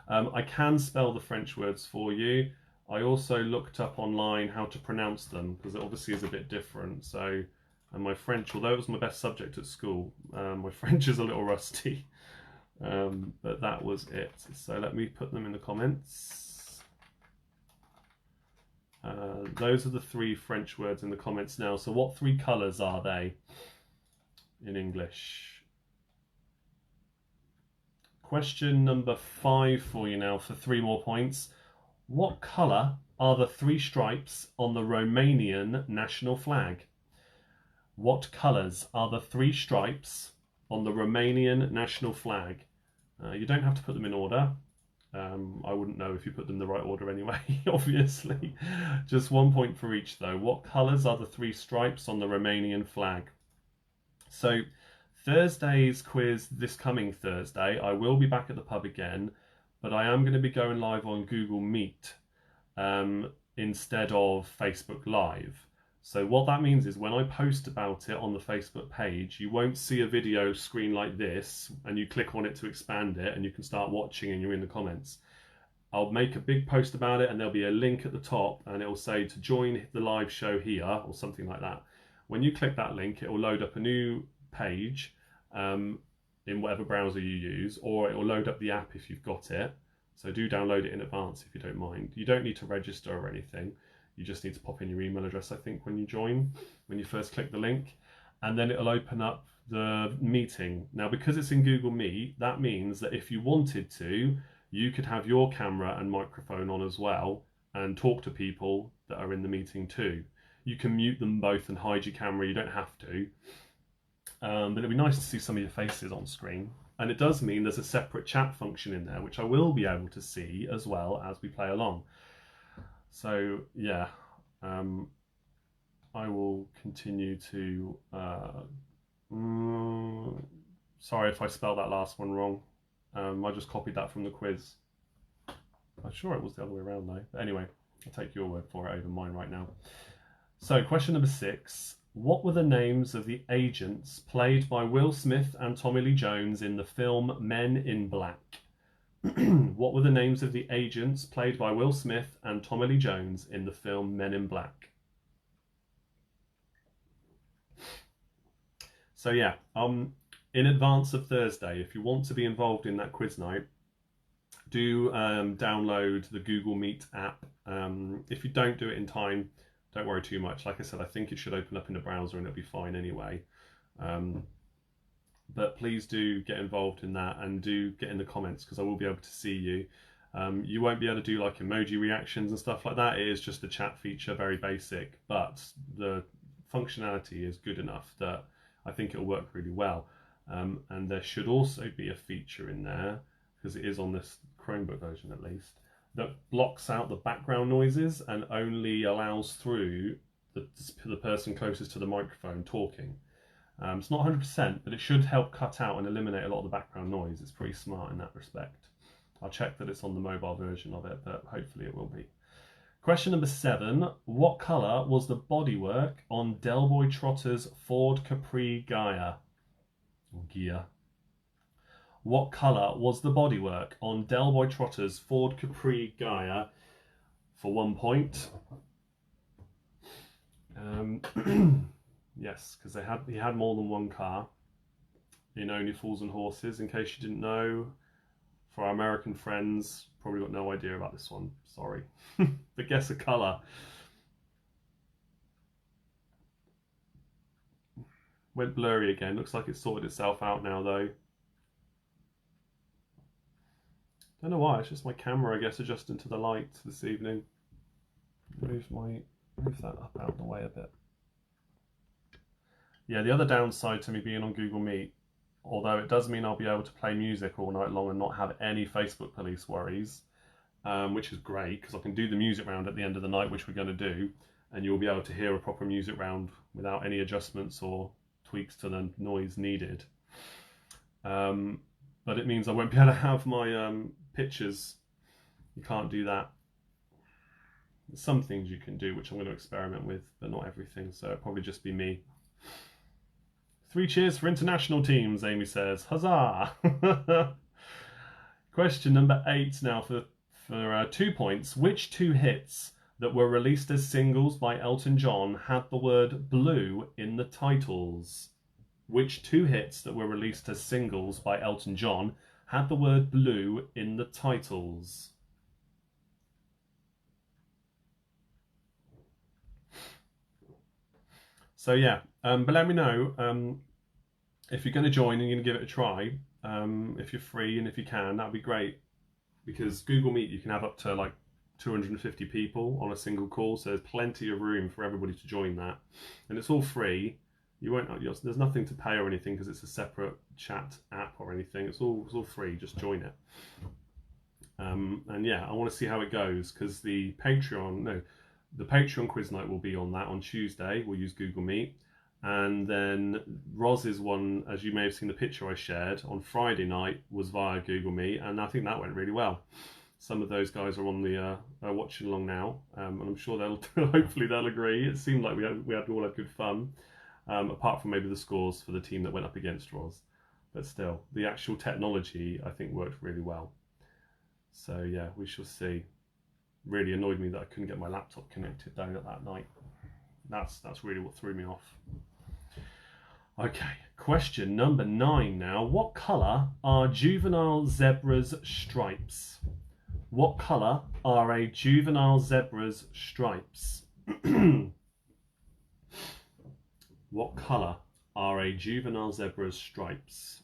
I can spell the French words for you. I also looked up online how to pronounce them, because it obviously is a bit different. So, and my French, although it was my best subject at school, my French is a little rusty. But that was it. So let me put them in the comments. Those are the 3 French words in the comments now. So what 3 colours are they in English? Question number 5 for you now for 3 more points. What colour are the 3 stripes on the Romanian national flag? What colours are the 3 stripes on the Romanian national flag? You don't have to put them in order. I wouldn't know if you put them in the right order anyway, obviously. Just 1 point for each though. What colours are the 3 stripes on the Romanian flag? So Thursday's quiz, this coming Thursday, I will be back at the pub again, but I am going to be going live on Google Meet instead of Facebook Live. So what that means is when I post about it on the Facebook page, you won't see a video screen like this and you click on it to expand it and you can start watching and you're in the comments. I'll make a big post about it and there'll be a link at the top and it will say to join the live show here or something like that. When you click that link, it will load up a new page in whatever browser you use, or it will load up the app if you've got it. So do download it in advance if you don't mind. You don't need to register or anything. You just need to pop in your email address, I think, when you join, when you first click the link. and then it'll open up the meeting. Now, because it's in Google Meet, that means that if you wanted to, you could have your camera and microphone on as well and talk to people that are in the meeting too. You can mute them both and hide your camera. You don't have to. But it'd be nice to see some of your faces on screen. And it does mean there's a separate chat function in there, which I will be able to see as well as we play along. So yeah, I will continue to, sorry if I spelled that last one wrong. I just copied that from the quiz. I'm sure it was the other way around though. But anyway, I'll take your word for it over mine right now. So question number 6. What were the names of the agents played by Will Smith and Tommy Lee Jones in the film Men in Black? What were the names of the agents played by Will Smith and Tommy Lee Jones in the film Men in Black? So yeah, in advance of Thursday, if you want to be involved in that quiz night, do download the Google Meet app. If you don't do it in time, don't worry too much. Like I said, I think it should open up in the browser and it'll be fine anyway. But please do get involved in that and do get in the comments because I will be able to see you. You won't be able to do like emoji reactions and stuff like that. It is just a chat feature, very basic, but the functionality is good enough that I think it'll work really well. And there should also be a feature in there, because it is on this Chromebook version at least, that blocks out the background noises and only allows through the person closest to the microphone talking. It's not 100%, but it should help cut out and eliminate a lot of the background noise. It's pretty smart in that respect. I'll check that it's on the mobile version of it, but hopefully it will be. Question number 7. What colour was the bodywork on Del Boy Trotter's Ford Capri Gaia? What colour was the bodywork on Del Boy Trotter's Ford Capri Gaia? For 1 point. Yes, because he had more than one car in Only Fools and Horses, in case you didn't know. For our American friends, probably got no idea about this one, sorry. But guess a colour. Went blurry again, looks like it's sorted itself out now though. Don't know why, it's just my camera I guess adjusting to the light this evening. Move that up out of the way a bit. Yeah, the other downside to me being on Google Meet, although it does mean I'll be able to play music all night long and not have any Facebook police worries, which is great because I can do the music round at the end of the night, which we're going to do, and you'll be able to hear a proper music round without any adjustments or tweaks to the noise needed. But it means I won't be able to have my pictures. You can't do that. There's some things you can do, which I'm going to experiment with, but not everything, so it'll probably just be me. 3 cheers for international teams, Amy says. Huzzah! Question number 8 now for 2 points. Which 2 hits that were released as singles by Elton John had the word blue in the titles? Which 2 hits that were released as singles by Elton John had the word blue in the titles? So yeah, but let me know if you're going to join and you're going to give it a try. If you're free and if you can, that'd be great. Because Google Meet, you can have up to like 250 people on a single call, so there's plenty of room for everybody to join that. And it's all free. You won't. There's nothing to pay or anything because it's a separate chat app or anything. It's all free. Just join it. And yeah, I want to see how it goes because the Patreon quiz night will be on that on Tuesday. We'll use Google Meet. And then Roz's one, as you may have seen the picture I shared on Friday night, was via Google Meet, and I think that went really well. Some of those guys are on the watching along now, and I'm sure hopefully they'll agree. It seemed like we all had good fun, apart from maybe the scores for the team that went up against Roz. But still, the actual technology I think worked really well. So yeah, we shall see. Really annoyed me that I couldn't get my laptop connected down at that night. That's really what threw me off. Okay, question number 9 now. What colour are juvenile zebra's stripes? What colour are a juvenile zebra's stripes? What colour are a juvenile zebra's stripes?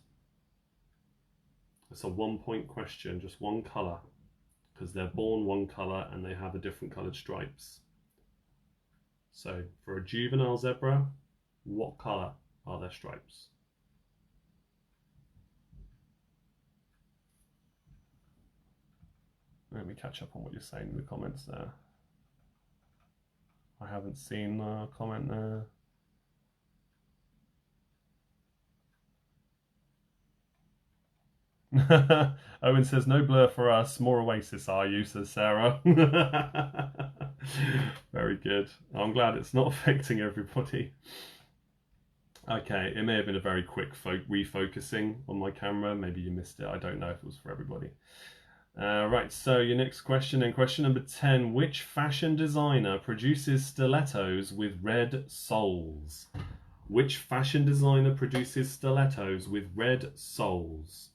It's a 1 point question, just one colour, because they're born one colour and they have a different coloured stripes. So for a juvenile zebra, what colour are their stripes? Let me catch up on what you're saying in the comments there. I haven't seen a comment there. Owen says, no blur for us, more Oasis are you, says Sarah. Very good. I'm glad it's not affecting everybody. Okay, it may have been a very quick refocusing on my camera. Maybe you missed it. I don't know if it was for everybody. Right, so your next question, and question number 10. Which fashion designer produces stilettos with red soles? Which fashion designer produces stilettos with red soles?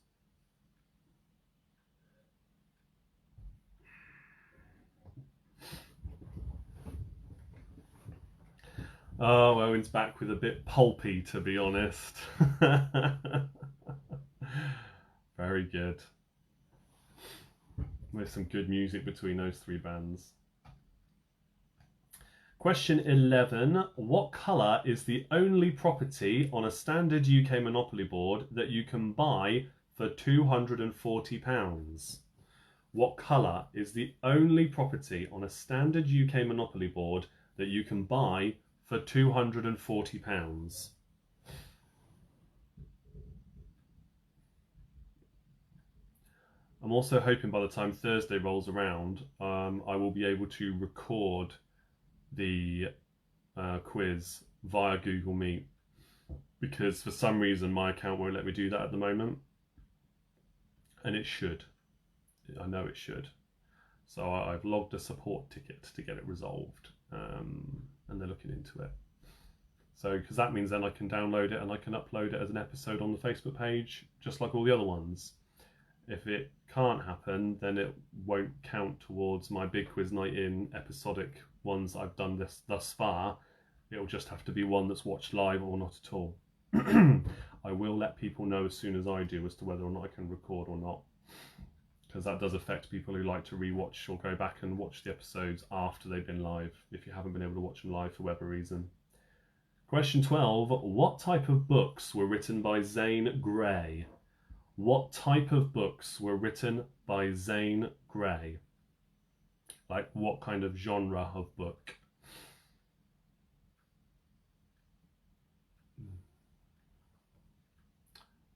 Oh, Owen's back with a bit pulpy, to be honest. Very good. There's some good music between those three bands. Question 11. What colour is the only property on a standard UK Monopoly board that you can buy for £240? What colour is the only property on a standard UK Monopoly board that you can buy for £240? I'm also hoping by the time Thursday rolls around, I will be able to record the quiz via Google Meet, because for some reason my account won't let me do that at the moment, and it should. I know it should. So I've logged a support ticket to get it resolved, and they're looking into it. So, because that means then I can download it and I can upload it as an episode on the Facebook page, just like all the other ones. If it can't happen, then it won't count towards my Big Quiz Night In episodic ones I've done thus far. It'll just have to be one that's watched live or not at all. I will let people know as soon as I do as to whether or not I can record or not, because that does affect people who like to rewatch or go back and watch the episodes after they've been live, if you haven't been able to watch them live for whatever reason. Question 12. What type of books were written by Zane Grey? What type of books were written by Zane Grey? Like, what kind of genre of book?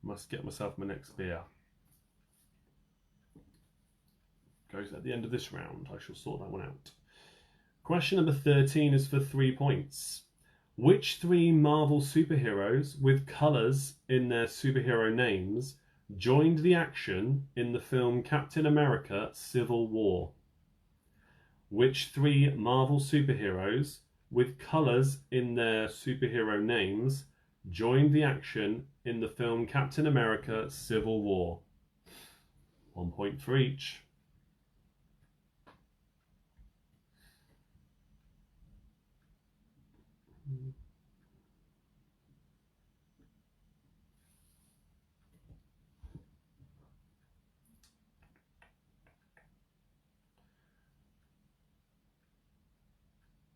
Must get myself my next beer. Goes at the end of this round. I shall sort that one out. Question number 13 is for 3 points. Which 3 Marvel superheroes with colours in their superhero names joined the action in the film Captain America: Civil War? Which 3 Marvel superheroes with colours in their superhero names joined the action in the film Captain America: Civil War? 1 point for each.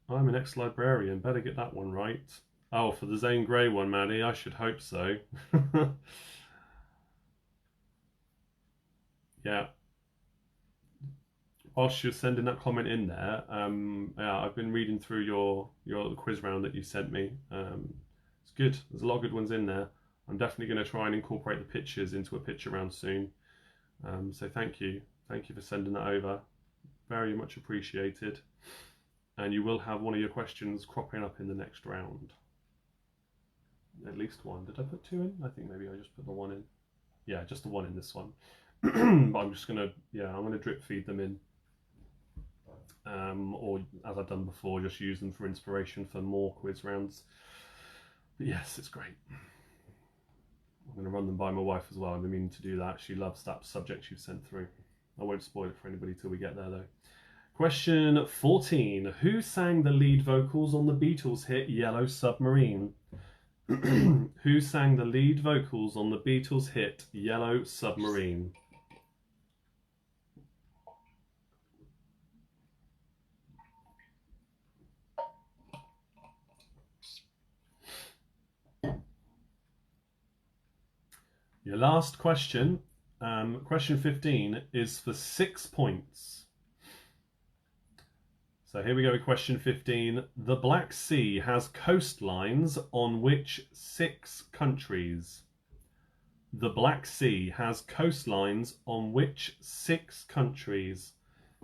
I'm an ex-librarian, better get that one right. Oh, for the Zane Grey one, Maddie, I should hope so. Yeah. Whilst you're sending that comment in there, yeah, I've been reading through your quiz round that you sent me. It's good. There's a lot of good ones in there. I'm definitely going to try and incorporate the pictures into a picture round soon. So thank you. Thank you for sending that over. Very much appreciated. And you will have one of your questions cropping up in the next round. At least one. Did I put 2 in? I think maybe I just put the 1 in. Yeah, just the 1 in this one. But I'm just going to, yeah, I'm going to drip feed them in. Or, as I've done before, just use them for inspiration for more quiz rounds. But yes, it's great. I'm going to run them by my wife as well. I've been meaning to do that. She loves that subject you've sent through. I won't spoil it for anybody till we get there, though. Question 14. Who sang the lead vocals on the Beatles hit Yellow Submarine? Who sang the lead vocals on the Beatles hit Yellow Submarine? Your last question, question 15, is for 6 points. So here we go with question 15. The Black Sea has coastlines on which 6 countries? The Black Sea has coastlines on which 6 countries?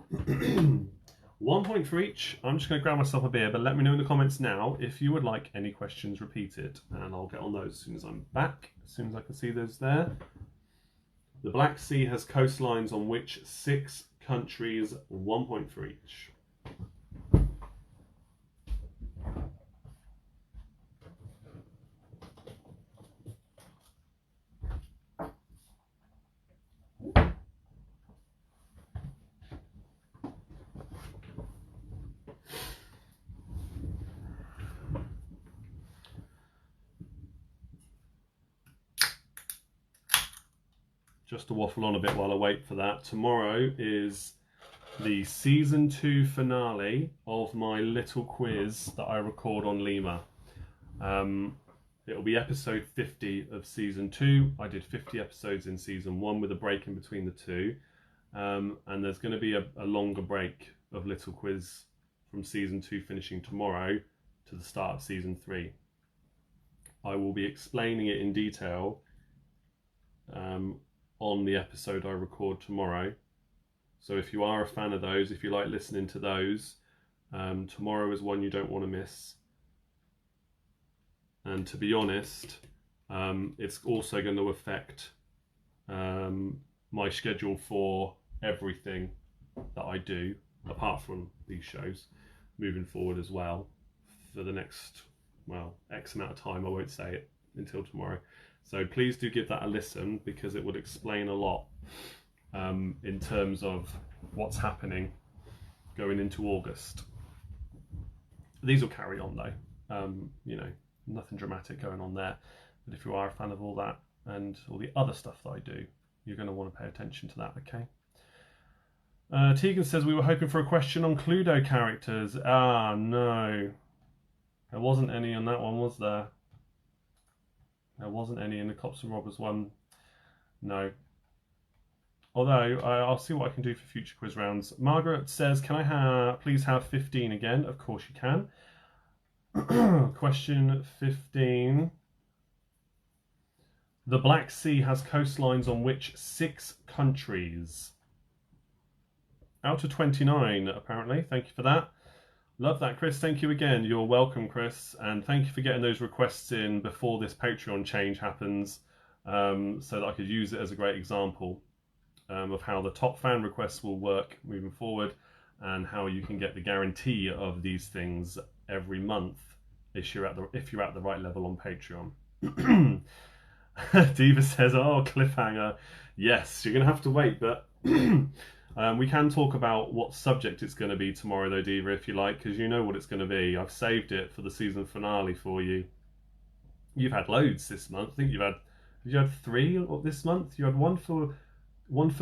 1 point for each. I'm just going to grab myself a beer, but let me know in the comments now if you would like any questions repeated, and I'll get on those as soon as I'm back, as soon as I can see those there. The Black Sea has coastlines on which 6 countries? 1 point for each. Just to waffle on a bit while I wait for that, tomorrow is the season 2 finale of my little quiz that I record on Limor. It'll be episode 50 of season 2. I did 50 episodes in season 1 with a break in between the two. And there's going to be a longer break of little quiz from season 2 finishing tomorrow to the start of season 3. I will be explaining it in detail on the episode I record tomorrow. So if you are a fan of those, if you like listening to those, tomorrow is one you don't want to miss. And to be honest, it's also going to affect my schedule for everything that I do, apart from these shows, moving forward as well, for the next, well, X amount of time. I won't say it until tomorrow. So please do give that a listen, because it would explain a lot in terms of what's happening going into August. These will carry on though, you know, nothing dramatic going on there. But if you are a fan of all that and all the other stuff that I do, you're going to want to pay attention to that, okay? Tegan says we were hoping for a question on Cluedo characters. Ah, no. There wasn't any on that one, was there? There wasn't any in the Cops and Robbers one. No. Although, I'll see what I can do for future quiz rounds. Margaret says, can I please have 15 again? Of course you can. Question 15. The Black Sea has coastlines on which 6 countries? Out of 29, apparently. Thank you for that. Love that, Chris. Thank you again. You're welcome, Chris. And thank you for getting those requests in before this Patreon change happens, so that I could use it as a great example of how the top fan requests will work moving forward, and how you can get the guarantee of these things every month if you're at the right level on Patreon. Diva says, oh, cliffhanger. Yes, you're going to have to wait, but we can talk about what subject it's going to be tomorrow, though, Diva, if you like, because you know what it's going to be. I've saved it for the season finale for you. You've had loads this month. I think you had 3 this month. You had one for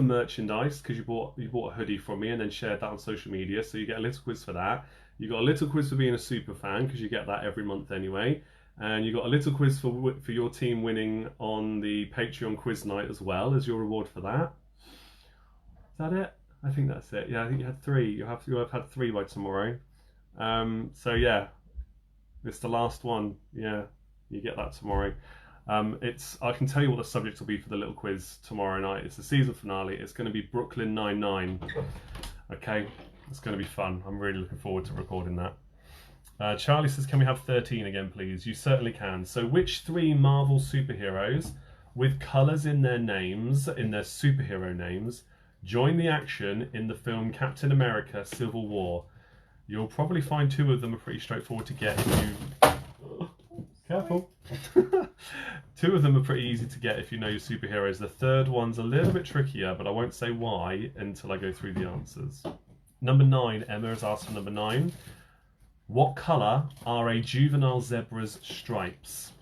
merchandise, because you bought a hoodie from me and then shared that on social media, so you get a little quiz for that. You got a little quiz for being a super fan, because you get that every month anyway. And you got a little quiz for your team winning on the Patreon quiz night as well, as your reward for that. Is that it? I think that's it. Yeah, I think you had 3. You have had 3 by tomorrow. So yeah, it's the last one. Yeah, you get that tomorrow. I can tell you what the subject will be for the little quiz tomorrow night. It's the season finale. It's going to be Brooklyn Nine-Nine. Okay, it's going to be fun. I'm really looking forward to recording that. Charlie says, can we have 13 again, please? You certainly can. So which 3 Marvel superheroes with colours in their names, in their superhero names, join the action in the film Captain America Civil War? You'll probably find 2 of them are pretty straightforward to get if you... Careful. 2 of them are pretty easy to get if you know your superheroes. The third one's a little bit trickier, but I won't say why until I go through the answers. Number 9, Emma has asked for number 9. What colour are a juvenile zebra's stripes?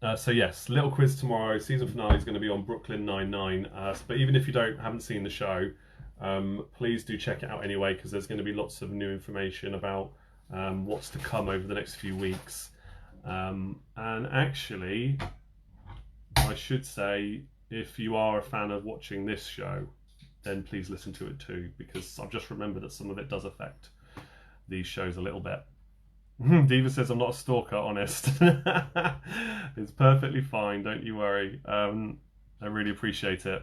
So yes, little quiz tomorrow. Season finale is going to be on Brooklyn Nine-Nine. But even if you haven't seen the show, please do check it out anyway, because there's going to be lots of new information about what's to come over the next few weeks. And actually, I should say, if you are a fan of watching this show, then please listen to it too, because I've just remembered that some of it does affect these shows a little bit. Diva says, I'm not a stalker, honest. It's perfectly fine, don't you worry. I really appreciate it.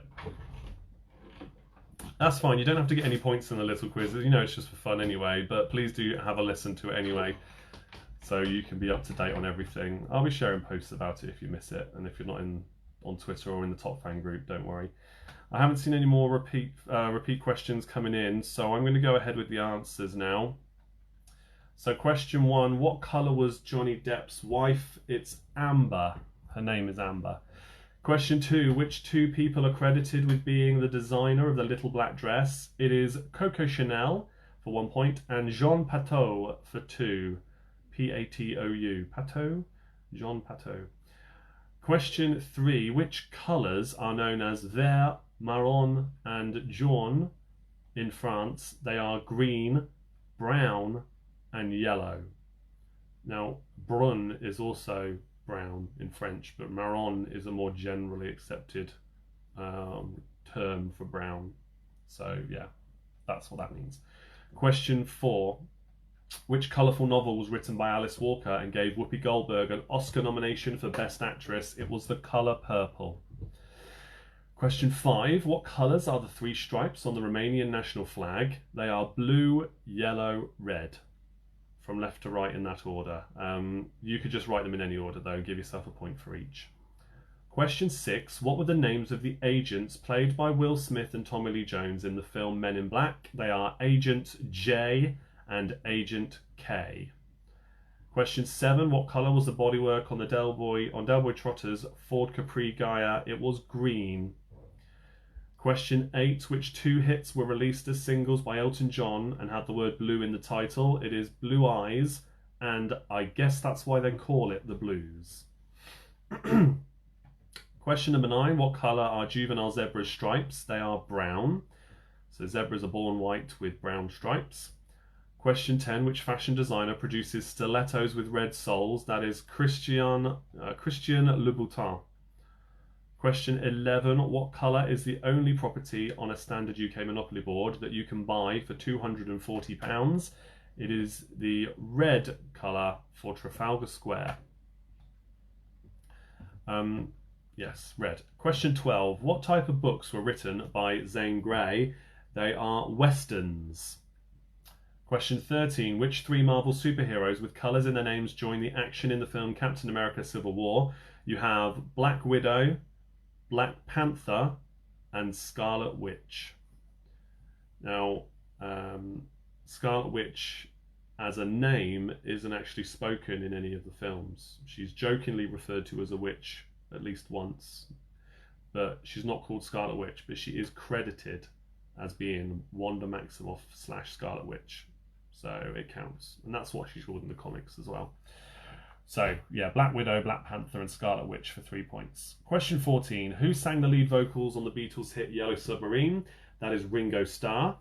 That's fine, you don't have to get any points in the little quiz. You know, it's just for fun anyway, but please do have a listen to it anyway, so you can be up to date on everything. I'll be sharing posts about it if you miss it, and if you're not on Twitter or in the top fan group, don't worry. I haven't seen any more repeat questions coming in, so I'm going to go ahead with the answers now. So question 1, what colour was Johnny Depp's wife? It's Amber. Her name is Amber. Question 2, which 2 people are credited with being the designer of the little black dress? It is Coco Chanel for 1 point and Jean Patou for 2. P-A-T-O-U. Patou? Jean Patou. Question 3, which colours are known as vert, marron and jaune in France? They are green, brown and yellow. Now, brun is also brown in French, but marron is a more generally accepted term for brown. So yeah, that's what that means. Question 4, which colourful novel was written by Alice Walker and gave Whoopi Goldberg an Oscar nomination for Best Actress? It was The Colour Purple. Question 5, what colours are the 3 stripes on the Romanian national flag? They are blue, yellow, red. From left to right in that order. You could just write them in any order though, give yourself a point for each. Question 6, what were the names of the agents played by Will Smith and Tommy Lee Jones in the film Men in Black? They are Agent J and Agent K. Question 7, what colour was the bodywork on Del Boy Trotter's Ford Capri Gaia? It was green. Question 8, which 2 hits were released as singles by Elton John and had the word blue in the title? It is Blue Eyes, and I guess that's why they call it The Blues. Question number 9, what colour are juvenile zebra's stripes? They are brown. So zebras are born white with brown stripes. Question 10, which fashion designer produces stilettos with red soles? That is Christian Louboutin. Question 11, what colour is the only property on a standard UK Monopoly board that you can buy for £240? It is the red colour for Trafalgar Square. Yes, red. Question 12, what type of books were written by Zane Grey? They are westerns. Question 13, which 3 Marvel superheroes with colours in their names join the action in the film Captain America Civil War? You have Black Widow, Black Panther and Scarlet Witch. Now, Scarlet Witch as a name isn't actually spoken in any of the films. She's jokingly referred to as a witch at least once, but she's not called Scarlet Witch, but she is credited as being Wanda Maximoff / Scarlet Witch. So it counts. And that's what she's called in the comics as well. So, yeah, Black Widow, Black Panther and Scarlet Witch for 3 points. Question 14. Who sang the lead vocals on the Beatles' hit Yellow Submarine? That is Ringo Starr.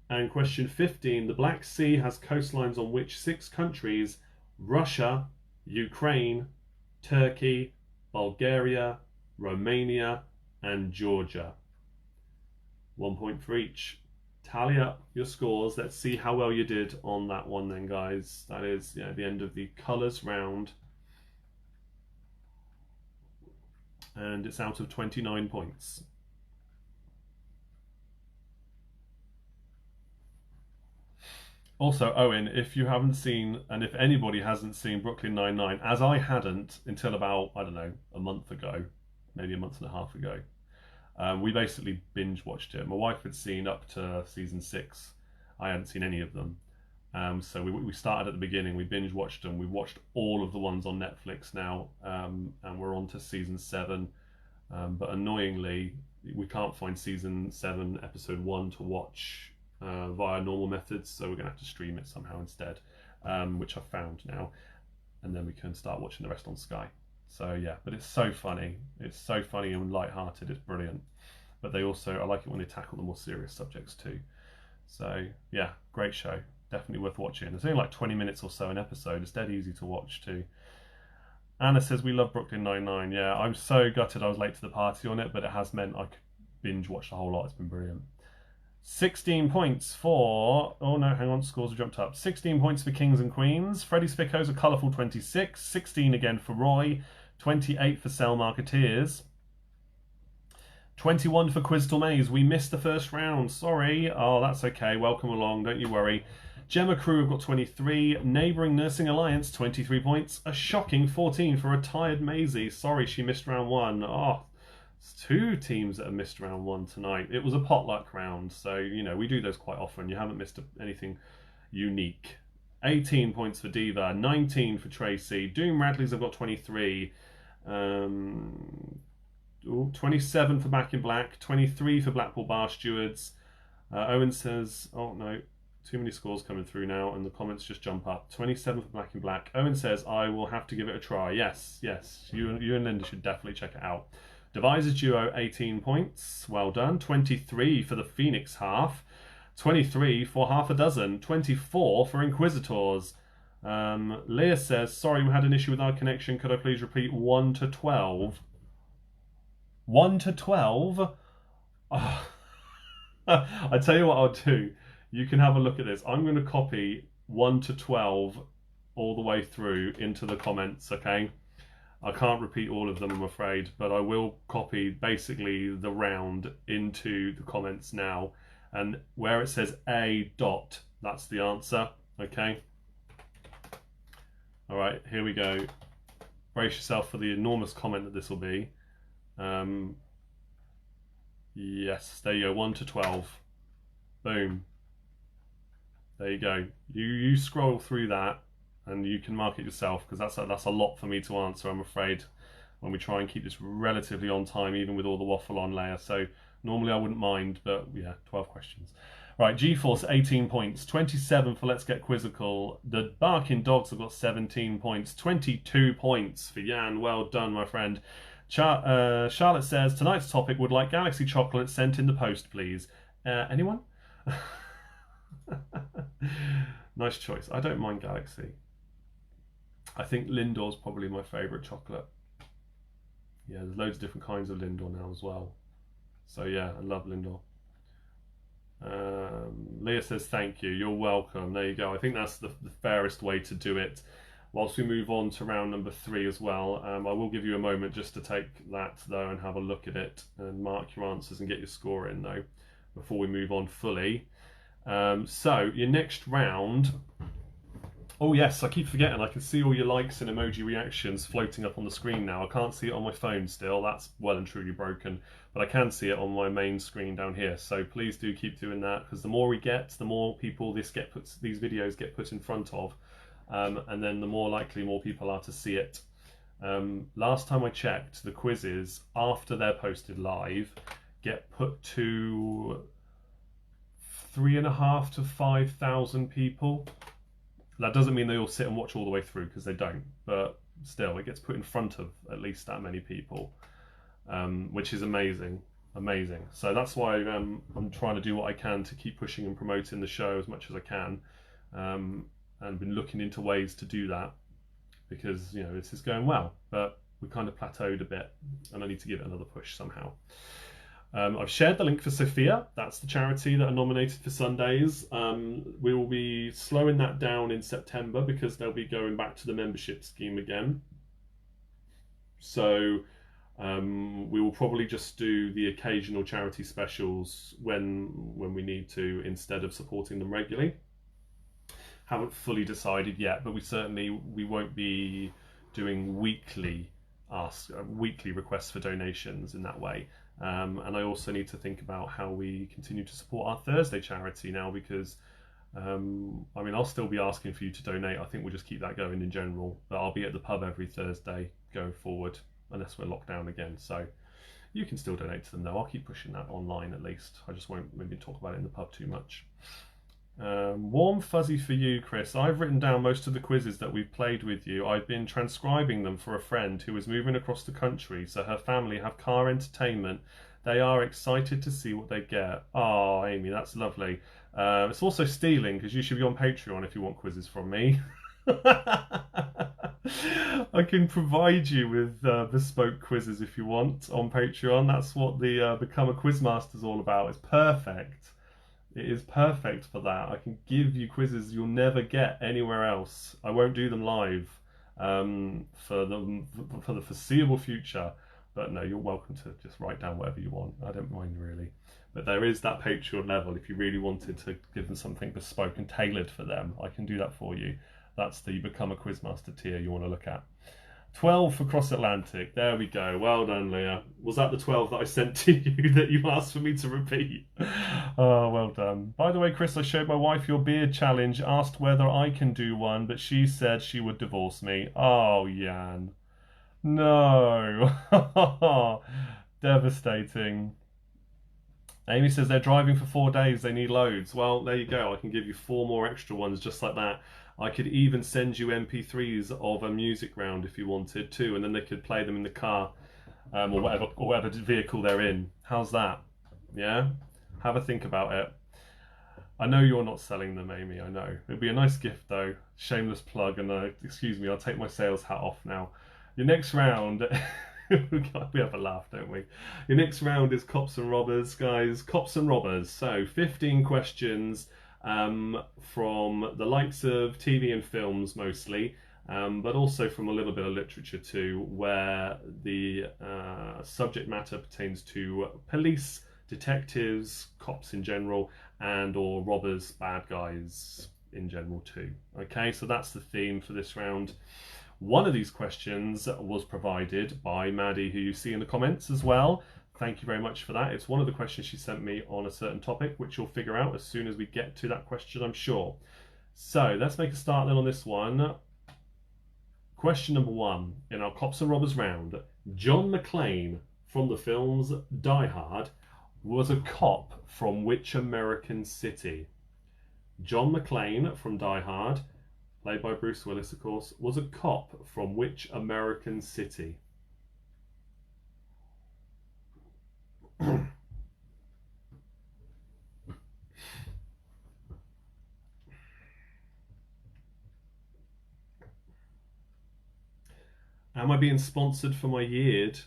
And question 15. The Black Sea has coastlines on which 6 countries? Russia, Ukraine, Turkey, Bulgaria, Romania and Georgia. 1 point for each. Tally up your scores. Let's see how well you did on that one then, guys. That is the end of the colours round. And it's out of 29 points. Also, Owen, if you haven't seen, and if anybody hasn't seen Brooklyn Nine-Nine, as I hadn't until about, I don't know, a month ago, maybe a month and a half ago, we basically binge watched it. My wife had seen up to season 6. I hadn't seen any of them. So we started at the beginning, we binge watched them. We watched all of the ones on Netflix now, and we're on to season 7. But annoyingly, we can't find season 7, episode 1 to watch via normal methods, so we're going to have to stream it somehow instead, which I've found now. And then we can start watching the rest on Sky. So yeah, but it's so funny. It's so funny and light-hearted. It's brilliant. But they also, I like it when they tackle the more serious subjects too. So yeah, great show. Definitely worth watching. It's only like 20 minutes or so an episode. It's dead easy to watch too. Anna says we love Brooklyn Nine-Nine. Yeah, I'm so gutted I was late to the party on it, but it has meant I could binge watch the whole lot. It's been brilliant. 16 points for... Oh no, hang on, scores have jumped up. 16 points for Kings and Queens. Freddie Spicko's a colourful 26. 16 again for Roy. 28 for Cell Marketeers. 21 for Crystal Maze. We missed the first round. Sorry. Oh, that's okay. Welcome along. Don't you worry. Gemma Crew have got 23. Neighbouring Nursing Alliance, 23 points. A shocking 14 for Retired Maisie. Sorry, she missed round 1. Oh, it's 2 teams that have missed round 1 tonight. It was a potluck round, so, you know, we do those quite often. You haven't missed anything unique. 18 points for Diva. 19 for Tracy. Doom Radleys have got 23. 27 for Back in Black, 23 for Blackpool Bar Stewards. Owen says, oh no, too many scores coming through now, and the comments just jump up. 27 for Black in Black. Owen says, I will have to give it a try. Yes, you and Linda should definitely check it out. Devisers Duo, 18 points. Well done. 23 for the Phoenix half. 23 for Half a Dozen. 24 for Inquisitors. Leah says, sorry, we had an issue with our connection. Could I please repeat 1 to 12? 1 to 12? Oh. I tell you what I'll do. You can have a look at this. I'm going to copy 1 to 12 all the way through into the comments, okay? I can't repeat all of them, I'm afraid, but I will copy basically the round into the comments now. And where it says A dot, that's the answer, okay? All right, here we go. Brace yourself for the enormous comment that this will be. Yes, there you go, 1 to 12. Boom. There you go. You scroll through that and you can mark it yourself, because that's a lot for me to answer, I'm afraid, when we try and keep this relatively on time, even with all the waffle on layer. So normally I wouldn't mind, but yeah, 12 questions. Right, GeForce, 18 points. 27 for Let's Get Quizzical. The Barking Dogs have got 17 points. 22 points for Jan. Well done, my friend. Charlotte says, tonight's topic, would like Galaxy chocolate sent in the post, please. Anyone? Nice choice. I don't mind Galaxy. I think Lindor's probably my favourite chocolate. Yeah, there's loads of different kinds of Lindor now as well. So yeah, I love Lindor. Leah says, thank you. You're welcome. There you go. I think that's the fairest way to do it. Whilst we move on to round number 3 as well, I will give you a moment just to take that though and have a look at it and mark your answers and get your score in though before we move on fully. So your next round. Oh yes, I keep forgetting. I can see all your likes and emoji reactions floating up on the screen now. I can't see it on my phone still. That's well and truly broken. But I can see it on my main screen down here. So please do keep doing that, because the more we get, the more people these videos get put in front of. And then the more likely more people are to see it. Last time I checked, the quizzes, after they're posted live, get put to 3,500 to 5,000 people. That doesn't mean they all sit and watch all the way through, because they don't, but still it gets put in front of at least that many people, which is amazing. So that's why I'm trying to do what I can to keep pushing and promoting the show as much as I can, and been looking into ways to do that, because you know this is going well, but we kind of plateaued a bit and I need to give it another push somehow. I've shared the link for Sophia. That's the charity that are nominated for Sundays. We will be slowing that down in September because they'll be going back to the membership scheme again. So we will probably just do the occasional charity specials when we need to, instead of supporting them regularly. Haven't fully decided yet, but we won't be doing weekly requests for donations in that way. And I also need to think about how we continue to support our Thursday charity now, because I mean, I'll still be asking for you to donate. I think we'll just keep that going in general, but I'll be at the pub every Thursday going forward, unless we're locked down again. So you can still donate to them though. I'll keep pushing that online at least. I just won't maybe talk about it in the pub too much. Warm fuzzy for you, Chris. I've written down most of the quizzes that we've played with you. I've been transcribing them for a friend who is moving across the country, so her family have car entertainment. They are excited to see what they get. Oh, Amy, that's lovely. It's also stealing because you should be on Patreon if you want quizzes from me. I can provide you with bespoke quizzes if you want on Patreon. That's what the Become a Quizmaster is all about. It's perfect. It is perfect for that. I can give you quizzes you'll never get anywhere else. I won't do them live for the foreseeable future. But no, you're welcome to just write down whatever you want. I don't mind really. But there is that Patreon level. If you really wanted to give them something bespoke and tailored for them, I can do that for you. That's the Become a Quizmaster tier you want to look at. 12 for Cross Atlantic. There we go. Well done, Leah. Was that the 12 that I sent to you that you asked for me to repeat? Oh, well done. By the way, Chris, I showed my wife your beard challenge, asked whether I can do one, but she said she would divorce me. Oh, Jan. No. Devastating. Amy says they're driving for 4 days. They need loads. Well, there you go. I can give you 4 more extra ones just like that. I could even send you MP3s of a music round if you wanted to, and then they could play them in the car or whatever vehicle they're in. How's that? Yeah? Have a think about it. I know you're not selling them, Amy. I know. It'd be a nice gift, though. Shameless plug. And excuse me, I'll take my sales hat off now. Your next round... we have a laugh, don't we? Your next round is Cops and Robbers, guys. Cops and Robbers. So 15 questions from the likes of TV and films mostly, but also from a little bit of literature too, where the subject matter pertains to police, detectives, cops in general, and or robbers, bad guys in general too. Okay, so that's the theme for this round. One of these questions was provided by Maddie, who you see in the comments as well. Thank you very much for that. It's one of the questions she sent me on a certain topic, which you'll figure out as soon as we get to that question, I'm sure. So let's make a start then on this one. Question number 1 in our Cops and Robbers round. John McClane from the films Die Hard was a cop from which American city? John McClane from Die Hard, played by Bruce Willis, of course, was a cop from which American city? Am I being sponsored for my yeard?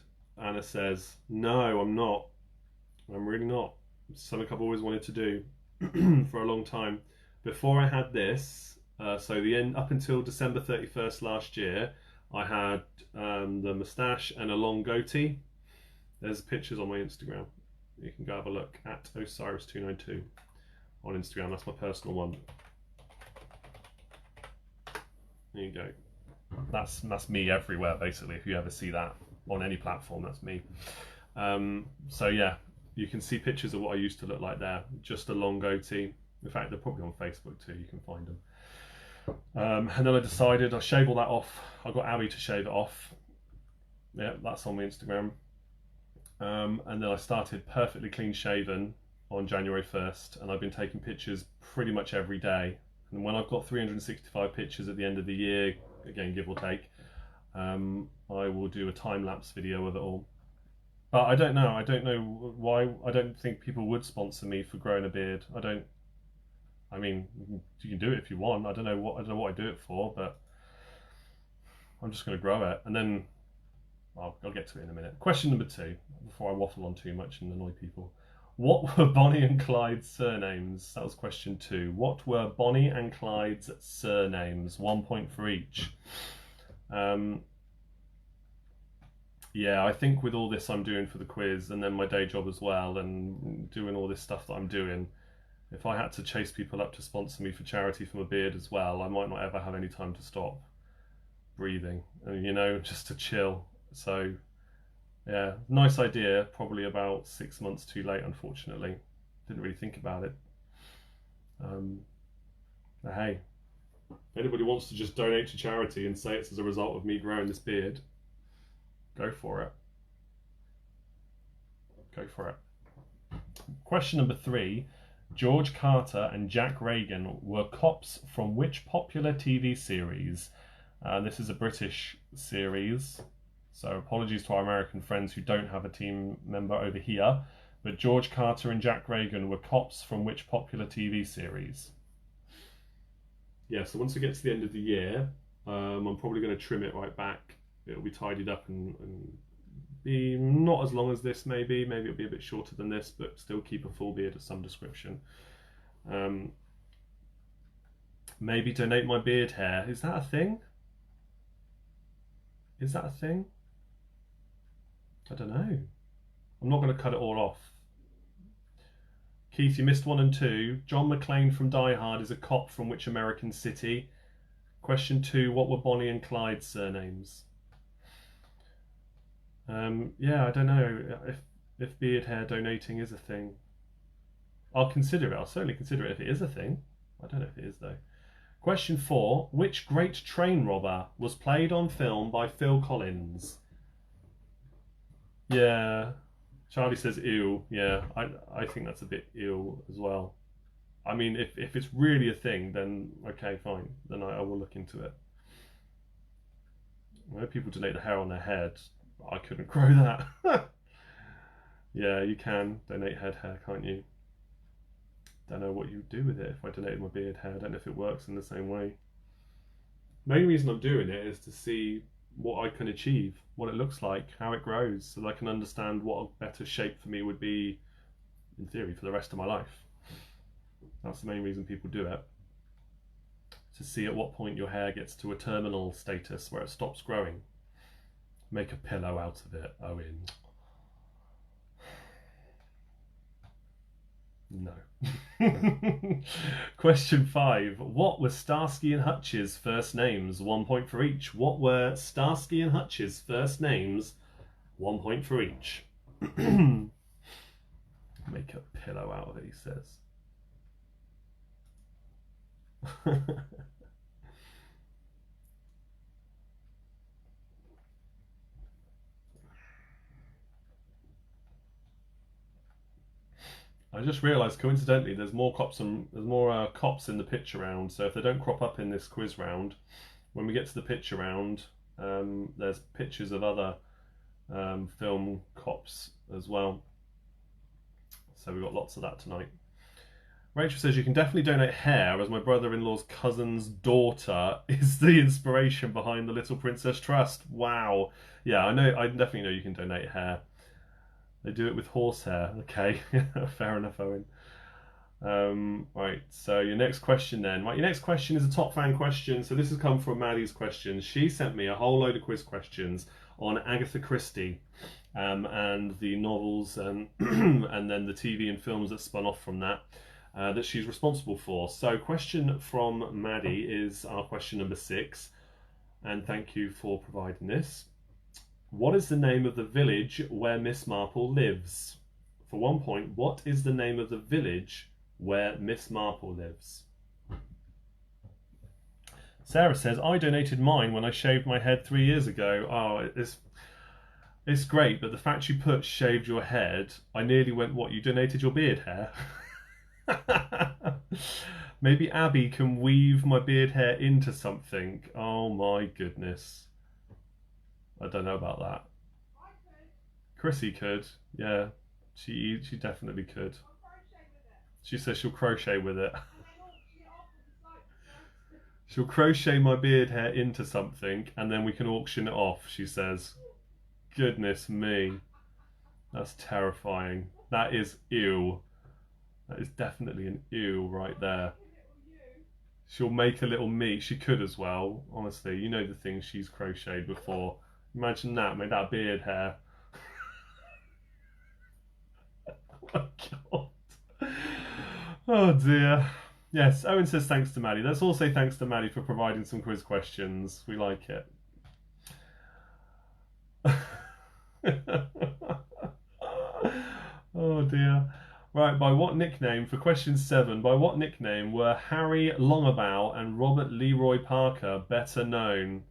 Anna says, no, I'm not. I'm really not. It's something I've always wanted to do for a long time. Before I had this, so the end up until December 31st last year, I had the moustache and a long goatee. There's pictures on my Instagram. You can go have a look at Osiris292 on Instagram. That's my personal one. There you go. That's me everywhere, basically. If you ever see that on any platform, that's me. So yeah, you can see pictures of what I used to look like there. Just a long goatee. In fact, they're probably on Facebook too. You can find them. And then I decided I'll shave all that off. I got Abby to shave it off. Yeah, that's on my Instagram. And then I started perfectly clean shaven on January 1st, and I've been taking pictures pretty much every day. And when I've got 365 pictures at the end of the year, again, give or take, I will do a time-lapse video of it all. But I don't know why. I don't think people would sponsor me for growing a beard. I mean, you can do it if you want. I don't know what I do it for, but I'm just going to grow it, and then I'll get to it in a minute. Question number 2, before I waffle on too much and annoy people. What were Bonnie and Clyde's surnames? That was question 2. What were Bonnie and Clyde's surnames? 1 point for each. Yeah, I think with all this I'm doing for the quiz and then my day job as well and doing all this stuff that I'm doing, if I had to chase people up to sponsor me for charity for my beard as well, I might not ever have any time to stop breathing and, just to chill. So yeah, nice idea, probably about 6 months too late, unfortunately. Didn't really think about it. But hey, if anybody wants to just donate to charity and say it's as a result of me growing this beard, go for it. Go for it. Question number 3. George Carter and Jack Reagan were cops from which popular TV series? This is a British series, so apologies to our American friends who don't have a team member over here. But George Carter and Jack Reagan were cops from which popular TV series? Yeah, so once we get to the end of the year, I'm probably going to trim it right back. It'll be tidied up and be not as long as this, maybe it'll be a bit shorter than this, but still keep a full beard of some description. Maybe donate my beard hair. Is that a thing? Is that a thing? I don't know. I'm not going to cut it all off. Keith, you missed 1 and 2. John McClane from Die Hard is a cop from which American city? Question 2, what were Bonnie and Clyde's surnames? Yeah, I don't know if beard hair donating is a thing. I'll consider it. I'll certainly consider it if it is a thing. I don't know if it is though. Question 4, which great train robber was played on film by Phil Collins? Yeah, Charlie says ew. Yeah, I think that's a bit ew as well. I mean, if it's really a thing, then okay, fine. Then I will look into it. I know people donate the hair on their head. I couldn't grow that. Yeah, you can donate head hair, can't you? Don't know what you'd do with it if I donated my beard hair. I don't know if it works in the same way. The main reason I'm doing it is to see what I can achieve, what it looks like, how it grows, so that I can understand what a better shape for me would be, in theory, for the rest of my life. That's the main reason people do it. To see at what point your hair gets to a terminal status where it stops growing. Make a pillow out of it, Owen. No. Question 5. What were Starsky and Hutch's first names? 1 point for each. What were Starsky and Hutch's first names? 1 point for each. Make a pillow out of it, he says. I just realised coincidentally there's more cops in the picture round. So if they don't crop up in this quiz round, when we get to the picture round, there's pictures of other film cops as well. So we've got lots of that tonight. Rachel says you can definitely donate hair, as my brother-in-law's cousin's daughter is the inspiration behind the Little Princess Trust. Wow. Yeah, I know. I definitely know you can donate hair. They do it with horsehair. Okay, fair enough, Owen. Right, so your next question then. Right, your next question is a top fan question. So this has come from Maddie's questions. She sent me a whole load of quiz questions on Agatha Christie and the novels and then the TV and films that spun off from that she's responsible for. So question from Maddie is our question number 6. And thank you for providing this. What is the name of the village where Miss Marple lives? For 1 point, what is the name of the village where Miss Marple lives? Sarah says, I donated mine when I shaved my head 3 years ago. Oh, it's great, but the fact you put shaved your head, I nearly went, what, you donated your beard hair? Maybe Abby can weave my beard hair into something. Oh my goodness. I don't know about that. Chrissy could, yeah. She definitely could. She says she'll crochet with it. She'll crochet my beard hair into something and then we can auction it off, she says. Goodness me. That's terrifying. That is ew. That is definitely an ew right there. She'll make a little me. She could as well. Honestly, you know the things she's crocheted before. Imagine that, made that beard hair. Oh God. Oh dear. Yes, Owen says thanks to Maddie. Let's all say thanks to Maddie for providing some quiz questions. We like it. Oh dear. Right, by what nickname, for question 7, by what nickname were Harry Longabout and Robert Leroy Parker better known?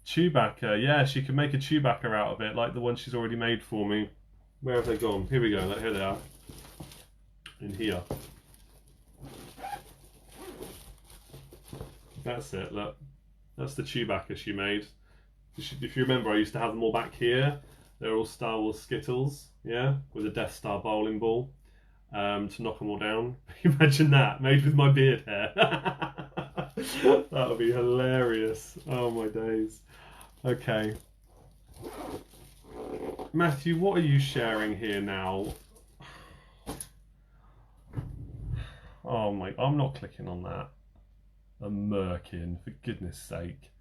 Chewbacca, yeah, she could make a Chewbacca out of it, like the one she's already made for me. Where have they gone? Here we go, here they are. in here. That's it, look. That's the Chewbacca she made. If you remember, I used to have them all back here. They're all Star Wars Skittles, yeah, with a Death Star bowling ball to knock them all down. Imagine that, made with my beard hair. That would be hilarious. Oh my days. Okay. Matthew, what are you sharing here now? Oh my, I'm not clicking on that. A merkin, for goodness sake.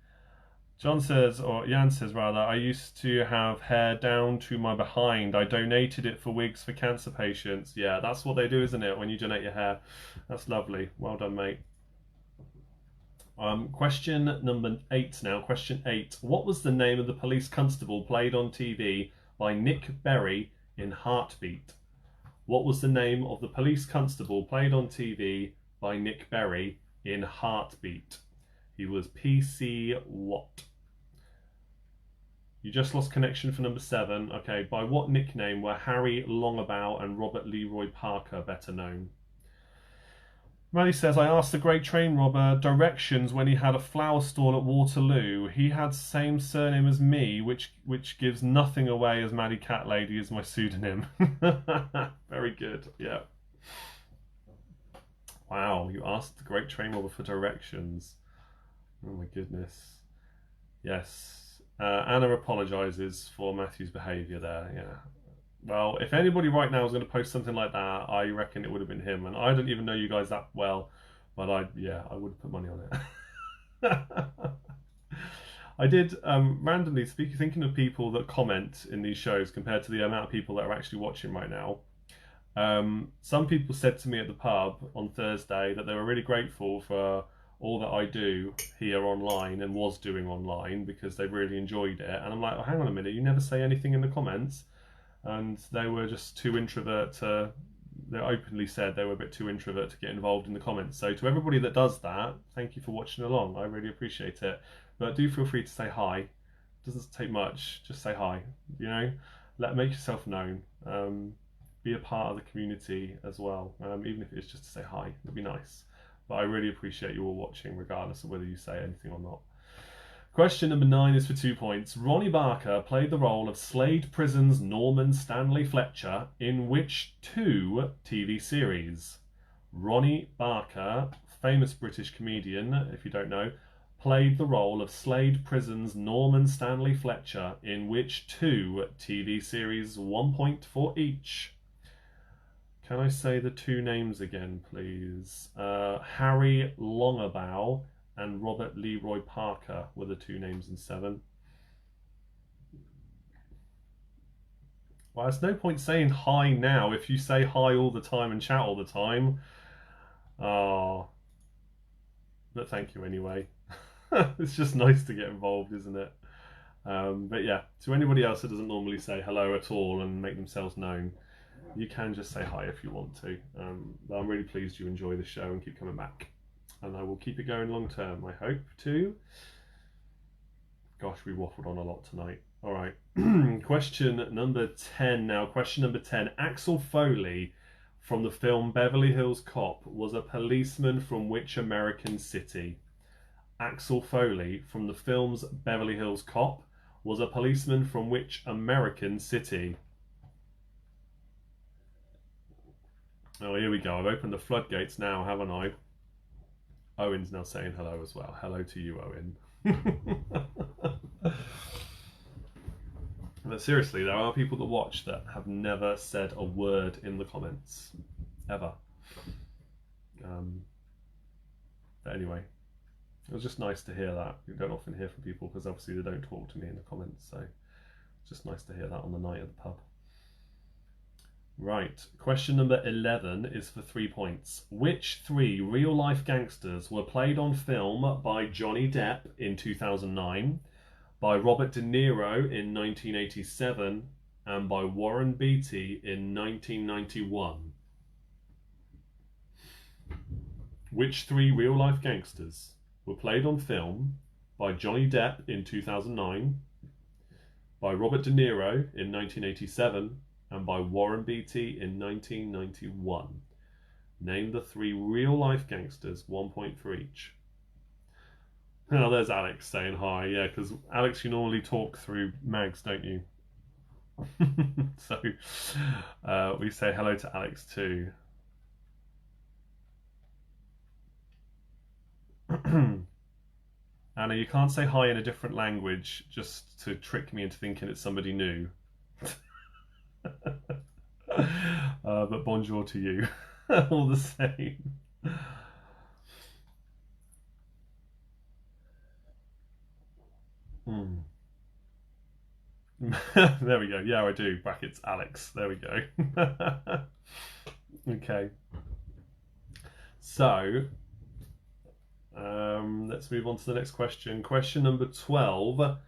John says, or Jan says rather, I used to have hair down to my behind. I donated it for wigs for cancer patients. Yeah, that's what they do, isn't it, when you donate your hair? That's lovely. Well done, mate. Question number 8 now. Question 8. What was the name of the police constable played on TV by Nick Berry in Heartbeat? What was the name of the police constable played on TV by Nick Berry in Heartbeat? He was PC Watt. You just lost connection for number 7. Okay, by what nickname were Harry Longabout and Robert Leroy Parker better known? Maddie says, I asked the great train robber directions when he had a flower stall at Waterloo. He had the same surname as me, which gives nothing away, as Maddie Cat Lady is my pseudonym. Very good, yeah. Wow, you asked the great train robber for directions. Oh my goodness. Yes. Anna apologises for Matthew's behaviour there, yeah. Well, if anybody right now is going to post something like that, I reckon it would have been him. And I don't even know you guys that well, but I would put money on it. I did randomly thinking of people that comment in these shows compared to the amount of people that are actually watching right now. Some people said to me at the pub on Thursday that they were really grateful for all that I do here online and was doing online because they really enjoyed it. And I'm like, oh, hang on a minute, you never say anything in the comments. And they were just too introvert to, they openly said they were a bit too introvert to get involved in the comments. So to everybody that does that, thank you for watching along. I really appreciate it. But do feel free to say hi. It doesn't take much, just say hi, you know? Make yourself known. Be a part of the community as well, even if it's just to say hi, it'd be nice. But I really appreciate you all watching, regardless of whether you say anything or not. Question number 9 is for 2 points. Ronnie Barker played the role of Slade Prison's Norman Stanley Fletcher in which 2 TV series? Ronnie Barker, famous British comedian, if you don't know, played the role of Slade Prison's Norman Stanley Fletcher in which 2 TV series? 1 point for each. Can I say the 2 names again, please? Harry Longabout and Robert Leroy Parker were the 2 names in 7. Well, there's no point saying hi now if you say hi all the time and chat all the time. Oh, but thank you anyway. It's just nice to get involved, isn't it? But yeah, to anybody else that doesn't normally say hello at all and make themselves known, you can just say hi if you want to. I'm really pleased you enjoy the show and keep coming back. And I will keep it going long term, I hope, too. Gosh, we waffled on a lot tonight. All right. Question number 10 now. Question number 10. Axel Foley from the film Beverly Hills Cop was a policeman from which American city? Axel Foley from the film's Beverly Hills Cop was a policeman from which American city? Oh, here we go. I've opened the floodgates now, haven't I? Owen's now saying hello as well. Hello to you, Owen. But seriously, there are people that watch that have never said a word in the comments. Ever. But anyway, it was just nice to hear that. You don't often hear from people because obviously they don't talk to me in the comments. So it's just nice to hear that on the night at the pub. Right, question number 11 is for 3 points. Which 3 real-life gangsters were played on film by Johnny Depp in 2009, by Robert De Niro in 1987, and by Warren Beatty in 1991? Which 3 real-life gangsters were played on film by Johnny Depp in 2009, by Robert De Niro in 1987, and by Warren Beatty in 1991? Name the 3 real-life gangsters. 1 point for each. Oh, there's Alex saying hi. Yeah, because Alex, you normally talk through Mags, don't you? So we say hello to Alex too. Anna, you can't say hi in a different language just to trick me into thinking it's somebody new. But bonjour to you, all the same. There we go. Yeah, I do. Brackets Alex. There we go. Okay. So, let's move on to the next question. Question number 12.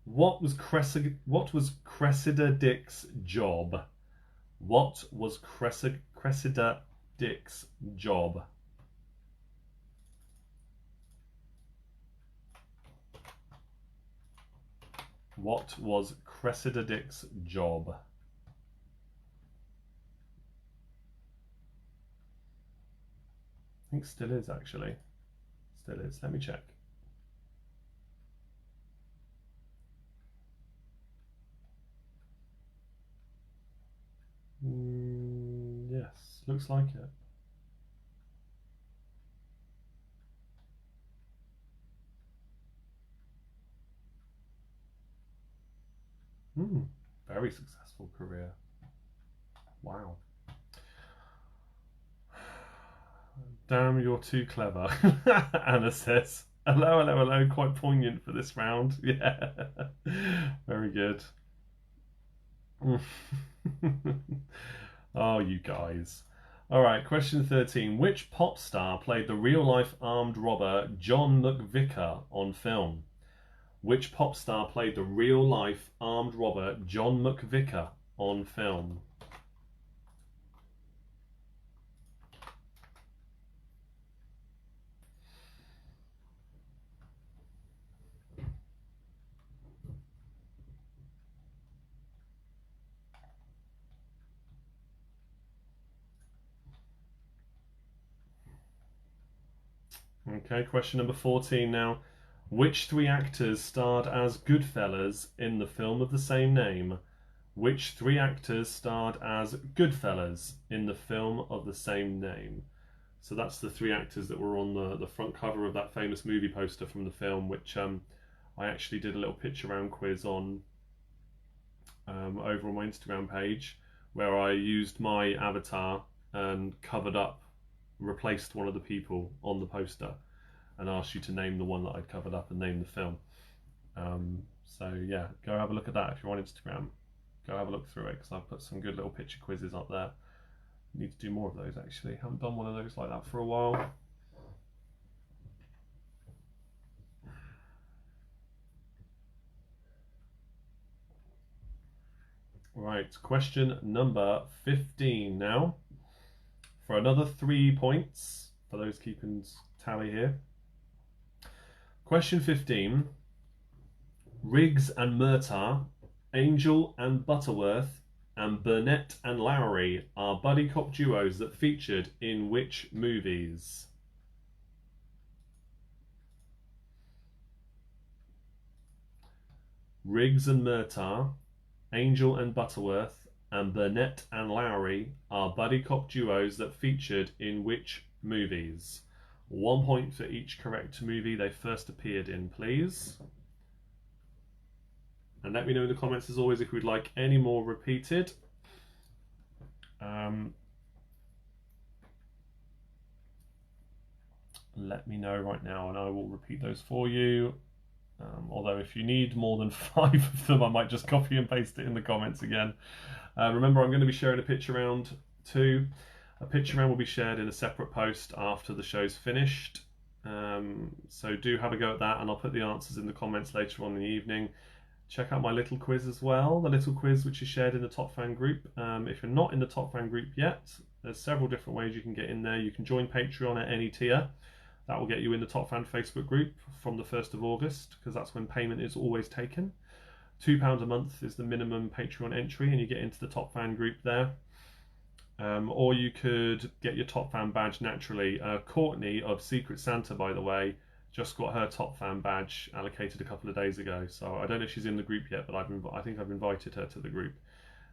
What was Cressida Dick's job? What was Cressida Dick's job? What was Cressida Dick's job? I think still is, actually. Still is. Let me check. Yes, looks like it. Very successful career. Wow. Damn, you're too clever. Anna says. Hello, hello, hello. Quite poignant for this round. Yeah. Very good. Oh, you guys. All right, question 13. Which pop star played the real-life armed robber John McVicker on film? Which pop star played the real-life armed robber John McVicker on film? Okay, question number 14 now. Which 3 actors starred as Goodfellas in the film of the same name? Which 3 actors starred as Goodfellas in the film of the same name? So that's the 3 actors that were on the front cover of that famous movie poster from the film, which I actually did a little pitch around quiz on over on my Instagram page, where I used my avatar and replaced one of the people on the poster and asked you to name the one that I'd covered up and name the film. So yeah, go have a look at that if you're on Instagram. Go have a look through it, because I've put some good little picture quizzes up there. Need to do more of those, actually. Haven't done one of those like that for a while. Right, question number 15 now. For another 3 points, for those keeping tally here. Question 15. Riggs and Murtaugh, Angel and Butterworth, and Burnett and Lowry are buddy cop duos that featured in which movies? Riggs and Murtaugh, Angel and Butterworth, and Burnett and Lowry are buddy cop duos that featured in which movies? 1 point for each correct movie they first appeared in, please. And let me know in the comments, as always, if we'd like any more repeated. Let me know right now and I will repeat those for you. Although if you need more than 5 of them, I might just copy and paste it in the comments again. Remember, I'm going to be sharing a pitch around too. A pitch around will be shared in a separate post after the show's finished. So do have a go at that, and I'll put the answers in the comments later on in the evening. Check out my little quiz as well, the little quiz which is shared in the Top Fan group. If you're not in the Top Fan group yet, there's several different ways you can get in there. You can join Patreon at any tier. That will get you in the Top Fan Facebook group from the 1st of August, because that's when payment is always taken. £2 a month is the minimum Patreon entry, and you get into the Top Fan group there. Or you could get your top fan badge naturally. Courtney of Secret Santa, by the way, just got her top fan badge allocated a couple of days ago. So I don't know if she's in the group yet, but I think I've invited her to the group.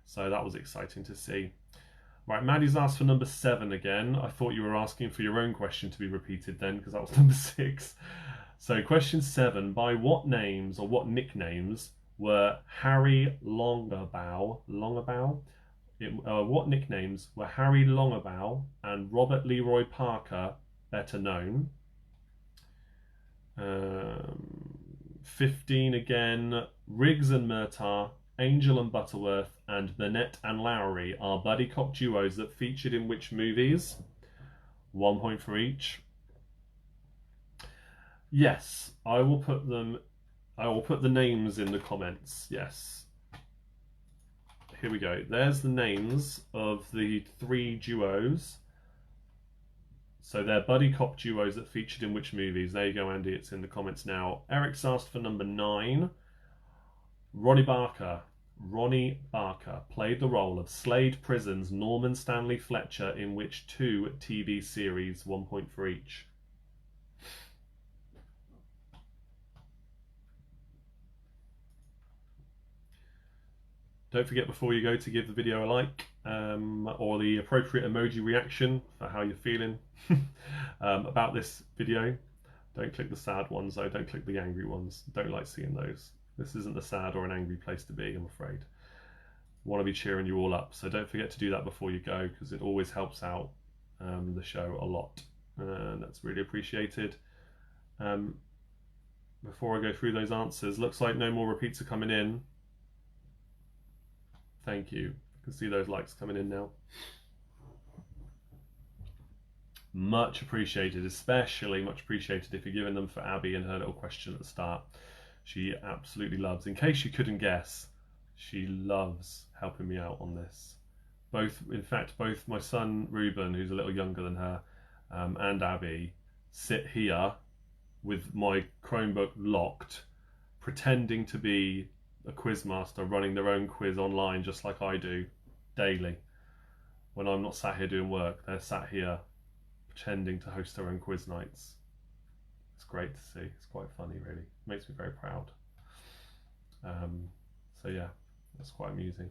So that was exciting to see. Right, Maddie's asked for number 7 again. I thought you were asking for your own question to be repeated then, because that was number 6. So question 7, by what names or what nicknames were Harry Longabout? What nicknames were Harry Longabout and Robert Leroy Parker better known? 15 again, Riggs and Murtaugh, Angel and Butterworth, and Burnett and Lowry are buddy cop duos that featured in which movies? 1 point for each. Yes, I will put the names in the comments. Yes. Here we go. There's the names of the 3 duos. So they're buddy cop duos that featured in which movies? There you go, Andy. It's in the comments now. Eric's asked for number 9. Ronnie Barker played the role of Slade Prison's Norman Stanley Fletcher in which 2 TV series? 1 point for each. Don't forget before you go to give the video a like or the appropriate emoji reaction for how you're feeling about this video. Don't click the sad ones though, don't click the angry ones. Don't like seeing those. This isn't a sad or an angry place to be, I'm afraid. Want to be cheering you all up, so don't forget to do that before you go, because it always helps out the show a lot, and that's really appreciated. Before I go through those answers, looks like no more repeats are coming in. Thank you. I can see those likes coming in now. Much appreciated, especially much appreciated if you're giving them for Abby and her little question at the start. She absolutely loves, in case you couldn't guess, she loves helping me out on this. In fact, both my son Ruben, who's a little younger than her, and Abby sit here with my Chromebook locked, pretending to be a quizmaster running their own quiz online just like I do daily. When I'm not sat here doing work, they're sat here pretending to host their own quiz nights. It's great to see. It's quite funny, really. Makes me very proud. So yeah, that's quite amusing.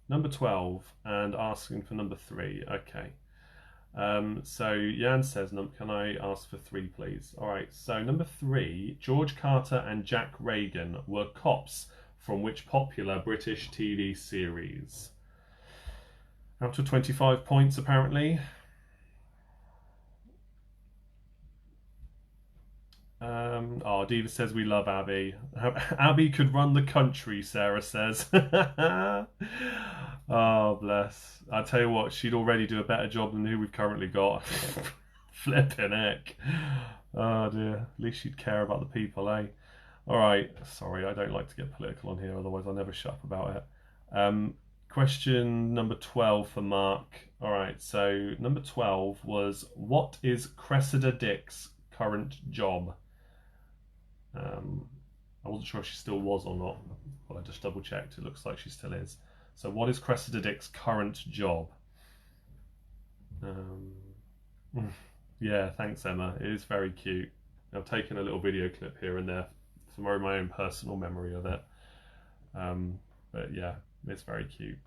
Number 12 and asking for number 3. Okay. So Jan says, can I ask for 3 please? Alright, so number 3, George Carter and Jack Reagan were cops from which popular British TV series? Out of 25 points apparently. Diva says we love Abby. Abby could run the country, Sarah says. Oh, bless. I tell you what, she'd already do a better job than who we've currently got. Flipping heck. Oh dear. At least she'd care about the people, eh? Alright, sorry, I don't like to get political on here, otherwise I'll never shut up about it. Question number 12 for Mark. Alright, so number 12 was, what is Cressida Dick's current job? I wasn't sure if she still was or not, but I just double checked. It looks like she still is. So what is Cressida Dick's current job? Yeah, thanks Emma. It is very cute. I've taken a little video clip here and there for my own personal memory of it. But yeah, it's very cute.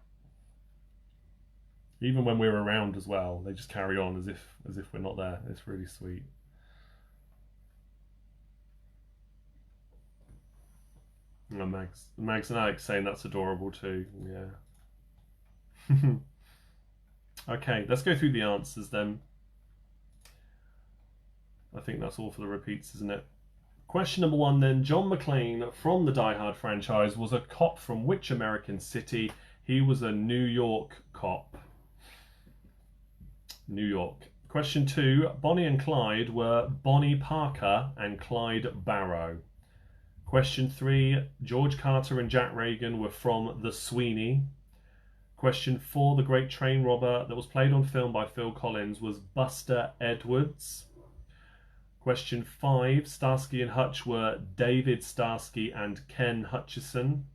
Even when we're around as well, they just carry on as if we're not there. It's really sweet. Oh, Mags and Alex saying that's adorable too. Yeah. Okay, let's go through the answers then. I think that's all for the repeats, isn't it? Question number 1 then. John McClane from the Die Hard franchise was a cop from which American city? He was a New York cop. New York. Question 2. Bonnie and Clyde were Bonnie Parker and Clyde Barrow. Question 3. George Carter and Jack Reagan were from The Sweeney. Question 4. The great train robber that was played on film by Phil Collins was Buster Edwards. Question 5. Starsky and Hutch were David Starsky and Ken Hutchison.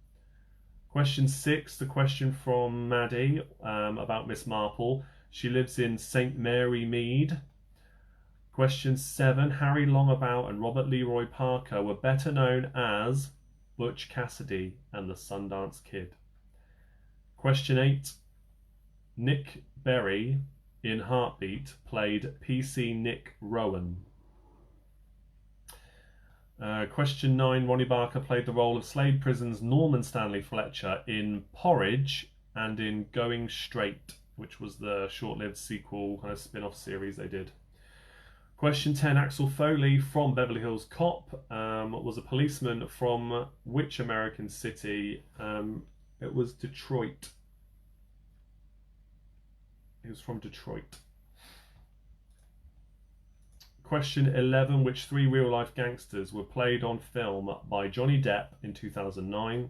Question 6. The question from Maddie about Miss Marple. She lives in St Mary Mead. Question 7. Harry Longabout and Robert Leroy Parker were better known as Butch Cassidy and the Sundance Kid. Question 8. Nick Berry in Heartbeat played PC Nick Rowan. Question 9. Ronnie Barker played the role of Slade Prison's Norman Stanley Fletcher in Porridge and in Going Straight, which was the short-lived sequel kind of spin-off series they did. Question 10. Axel Foley from Beverly Hills Cop was a policeman from which American city? It was Detroit. He was from Detroit. Question 11. Which 3 real-life gangsters were played on film by Johnny Depp in 2009,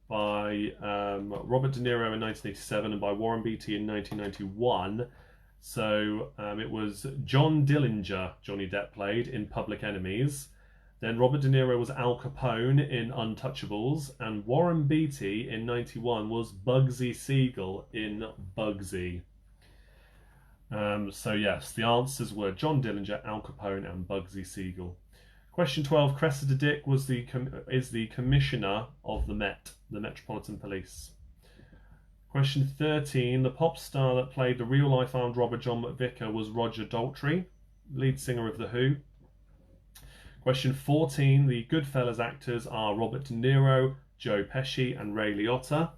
by Robert De Niro in 1987, and by Warren Beatty in 1991? So it was John Dillinger Johnny Depp played in Public Enemies. Then Robert De Niro was Al Capone in Untouchables, and Warren Beatty in 91 was Bugsy Siegel in Bugsy. So yes, the answers were John Dillinger, Al Capone, and Bugsy Siegel. Question 12. Cressida Dick is the commissioner of the Met, the Metropolitan Police. Question 13. The pop star that played the real-life armed robber John McVicker was Roger Daltrey, lead singer of The Who. Question 14. The Goodfellas actors are Robert De Niro, Joe Pesci, and Ray Liotta.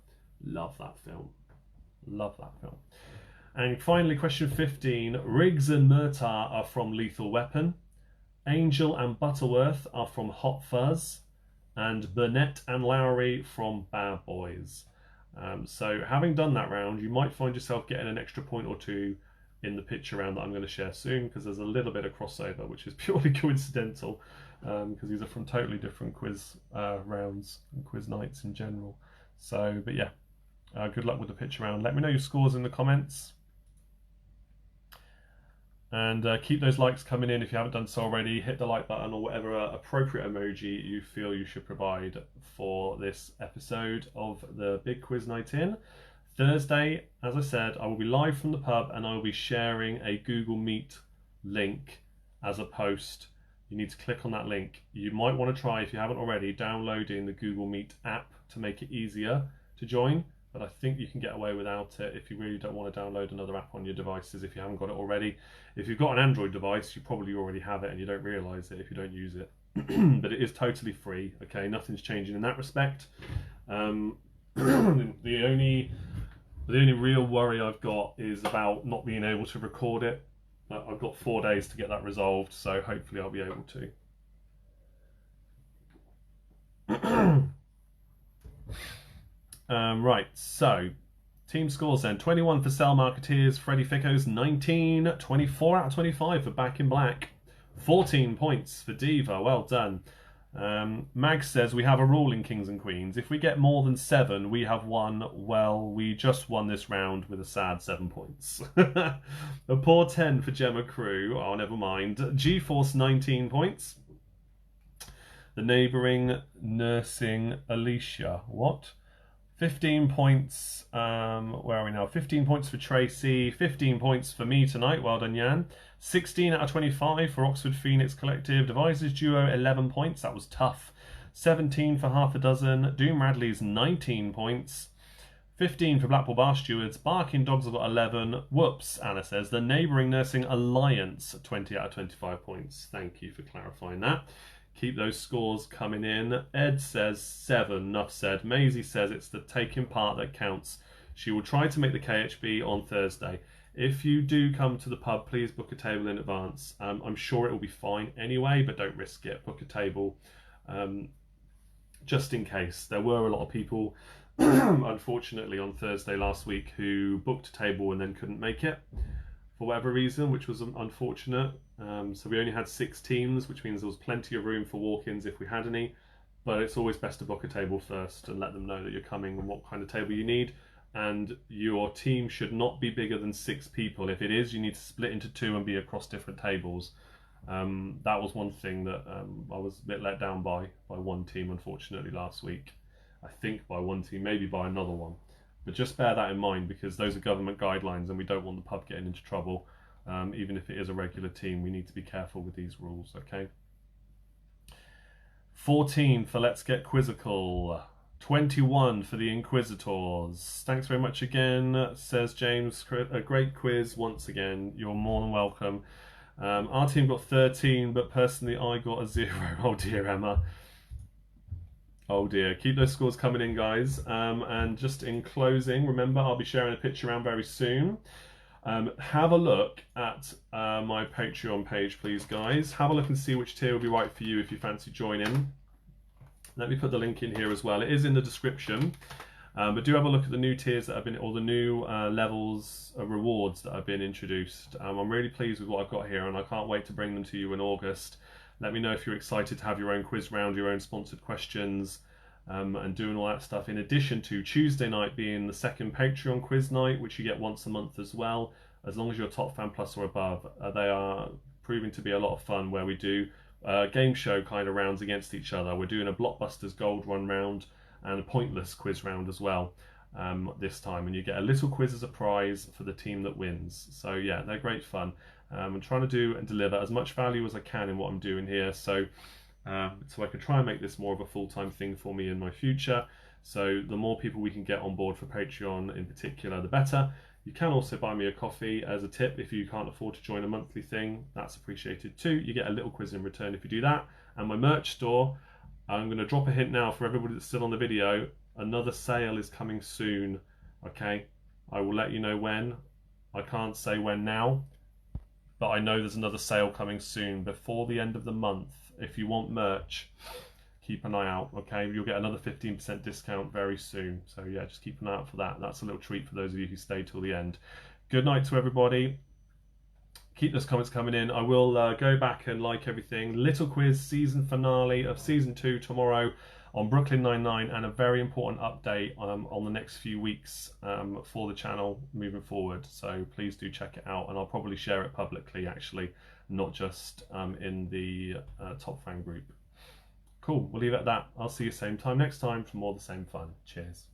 Love that film. Love that film. And finally, question 15. Riggs and Murtaugh are from Lethal Weapon. Angel and Butterworth are from Hot Fuzz. And Burnett and Lowry from Bad Boys. So having done that round, you might find yourself getting an extra point or 2 in the picture round that I'm going to share soon, because there's a little bit of crossover, which is purely coincidental, because these are from totally different quiz rounds and quiz nights in general. So, but yeah, good luck with the picture round. Let me know your scores in the comments. And keep those likes coming in if you haven't done so already. Hit the like button or whatever appropriate emoji you feel you should provide for this episode of the Big Quiz Night In. Thursday, as I said, I will be live from the pub and I will be sharing a Google Meet link as a post. You need to click on that link. You might want to try, if you haven't already, downloading the Google Meet app to make it easier to join. But I think you can get away without it if you really don't want to download another app on your devices if you haven't got it already. If you've got an Android device, you probably already have it and you don't realise it if you don't use it. But it is totally free, okay? Nothing's changing in that respect. The only real worry I've got is about not being able to record it. I've got 4 days to get that resolved, so hopefully I'll be able to. Right, so team scores then. 21 for Cell Marketeers, Freddie Ficko's 19, 24 out of 25 for Back in Black, 14 points for Diva, well done. Mag says, we have a rule in Kings and Queens. If we get more than 7, we have won. Well, we just won this round with a sad 7 points. A poor 10 for Gemma Crew. Oh, never mind. GeForce 19 points. The neighbouring nursing Alicia. What? 15 points, where are we now? 15 points for Tracy, 15 points for me tonight, well done Jan. 16 out of 25 for Oxford Phoenix Collective. Devices Duo, 11 points, that was tough. 17 for Half a Dozen. Doom Radley's 19 points. 15 for Blackpool Bar Stewards. Barking Dogs have got 11. Whoops, Anna says. The Neighbouring Nursing Alliance, 20 out of 25 points. Thank you for clarifying that. Keep those scores coming in. Ed says 7, enough said. Maisie says it's the taking part that counts. She will try to make the KHB on Thursday. If you do come to the pub, please book a table in advance. I'm sure it will be fine anyway, but don't risk it. Book a table just in case. There were a lot of people, unfortunately, on Thursday last week who booked a table and then couldn't make it for whatever reason, which was unfortunate. So we only had 6 teams, which means there was plenty of room for walk-ins if we had any, but it's always best to book a table first and let them know that you're coming and what kind of table you need. And your team should not be bigger than 6 people. If it is, you need to split into 2 and be across different tables. That was one thing that I was a bit let down by one team, unfortunately, last week. I think by one team, maybe by another one. But just bear that in mind, because those are government guidelines and we don't want the pub getting into trouble. Even if it is a regular team, we need to be careful with these rules, okay? 14 for Let's Get Quizzical. 21 for the Inquisitors. Thanks very much again, says James. A great quiz once again. You're more than welcome. Our team got 13, but personally I got a 0. Oh dear, Emma. Oh dear. Keep those scores coming in, guys. And just in closing, remember, I'll be sharing a picture around very soon. Have a look at my Patreon page, please, guys. Have a look and see which tier will be right for you if you fancy joining. Let me put the link in here as well. It is in the description. But do have a look at the new tiers that have been, or the new levels of rewards that have been introduced. I'm really pleased with what I've got here, and I can't wait to bring them to you in August. Let me know if you're excited to have your own quiz round, your own sponsored questions, and doing all that stuff. In addition to Tuesday night being the second Patreon quiz night, which you get once a month as well, as long as you're Top Fan Plus or above. They are proving to be a lot of fun, where we do game show kind of rounds against each other. We're doing a Blockbusters Gold Run round and a Pointless quiz round as well this time, and you get a little quiz as a prize for the team that wins. So yeah, they're great fun. I'm trying to do and deliver as much value as I can in what I'm doing here, so I can try and make this more of a full-time thing for me in my future. So the more people we can get on board for Patreon in particular, the better. You can also buy me a coffee as a tip if you can't afford to join a monthly thing. That's appreciated too. You get a little quiz in return if you do that. And my merch store, I'm going to drop a hint now for everybody that's still on the video. Another sale is coming soon, okay? I will let you know when. I can't say when now, but I know there's another sale coming soon before the end of the month. If you want merch, keep an eye out, okay? You'll get another 15% discount very soon. So yeah, just keep an eye out for that. That's a little treat for those of you who stay till the end. Good night to everybody. Keep those comments coming in. I will go back and like everything. Little quiz season finale of season 2 tomorrow on Brooklyn Nine-Nine, and a very important update on the next few weeks for the channel moving forward. So please do check it out, and I'll probably share it publicly actually, not just in the Top Fan group. Cool, we'll leave it at that. I'll see you same time next time for more of the same fun. Cheers.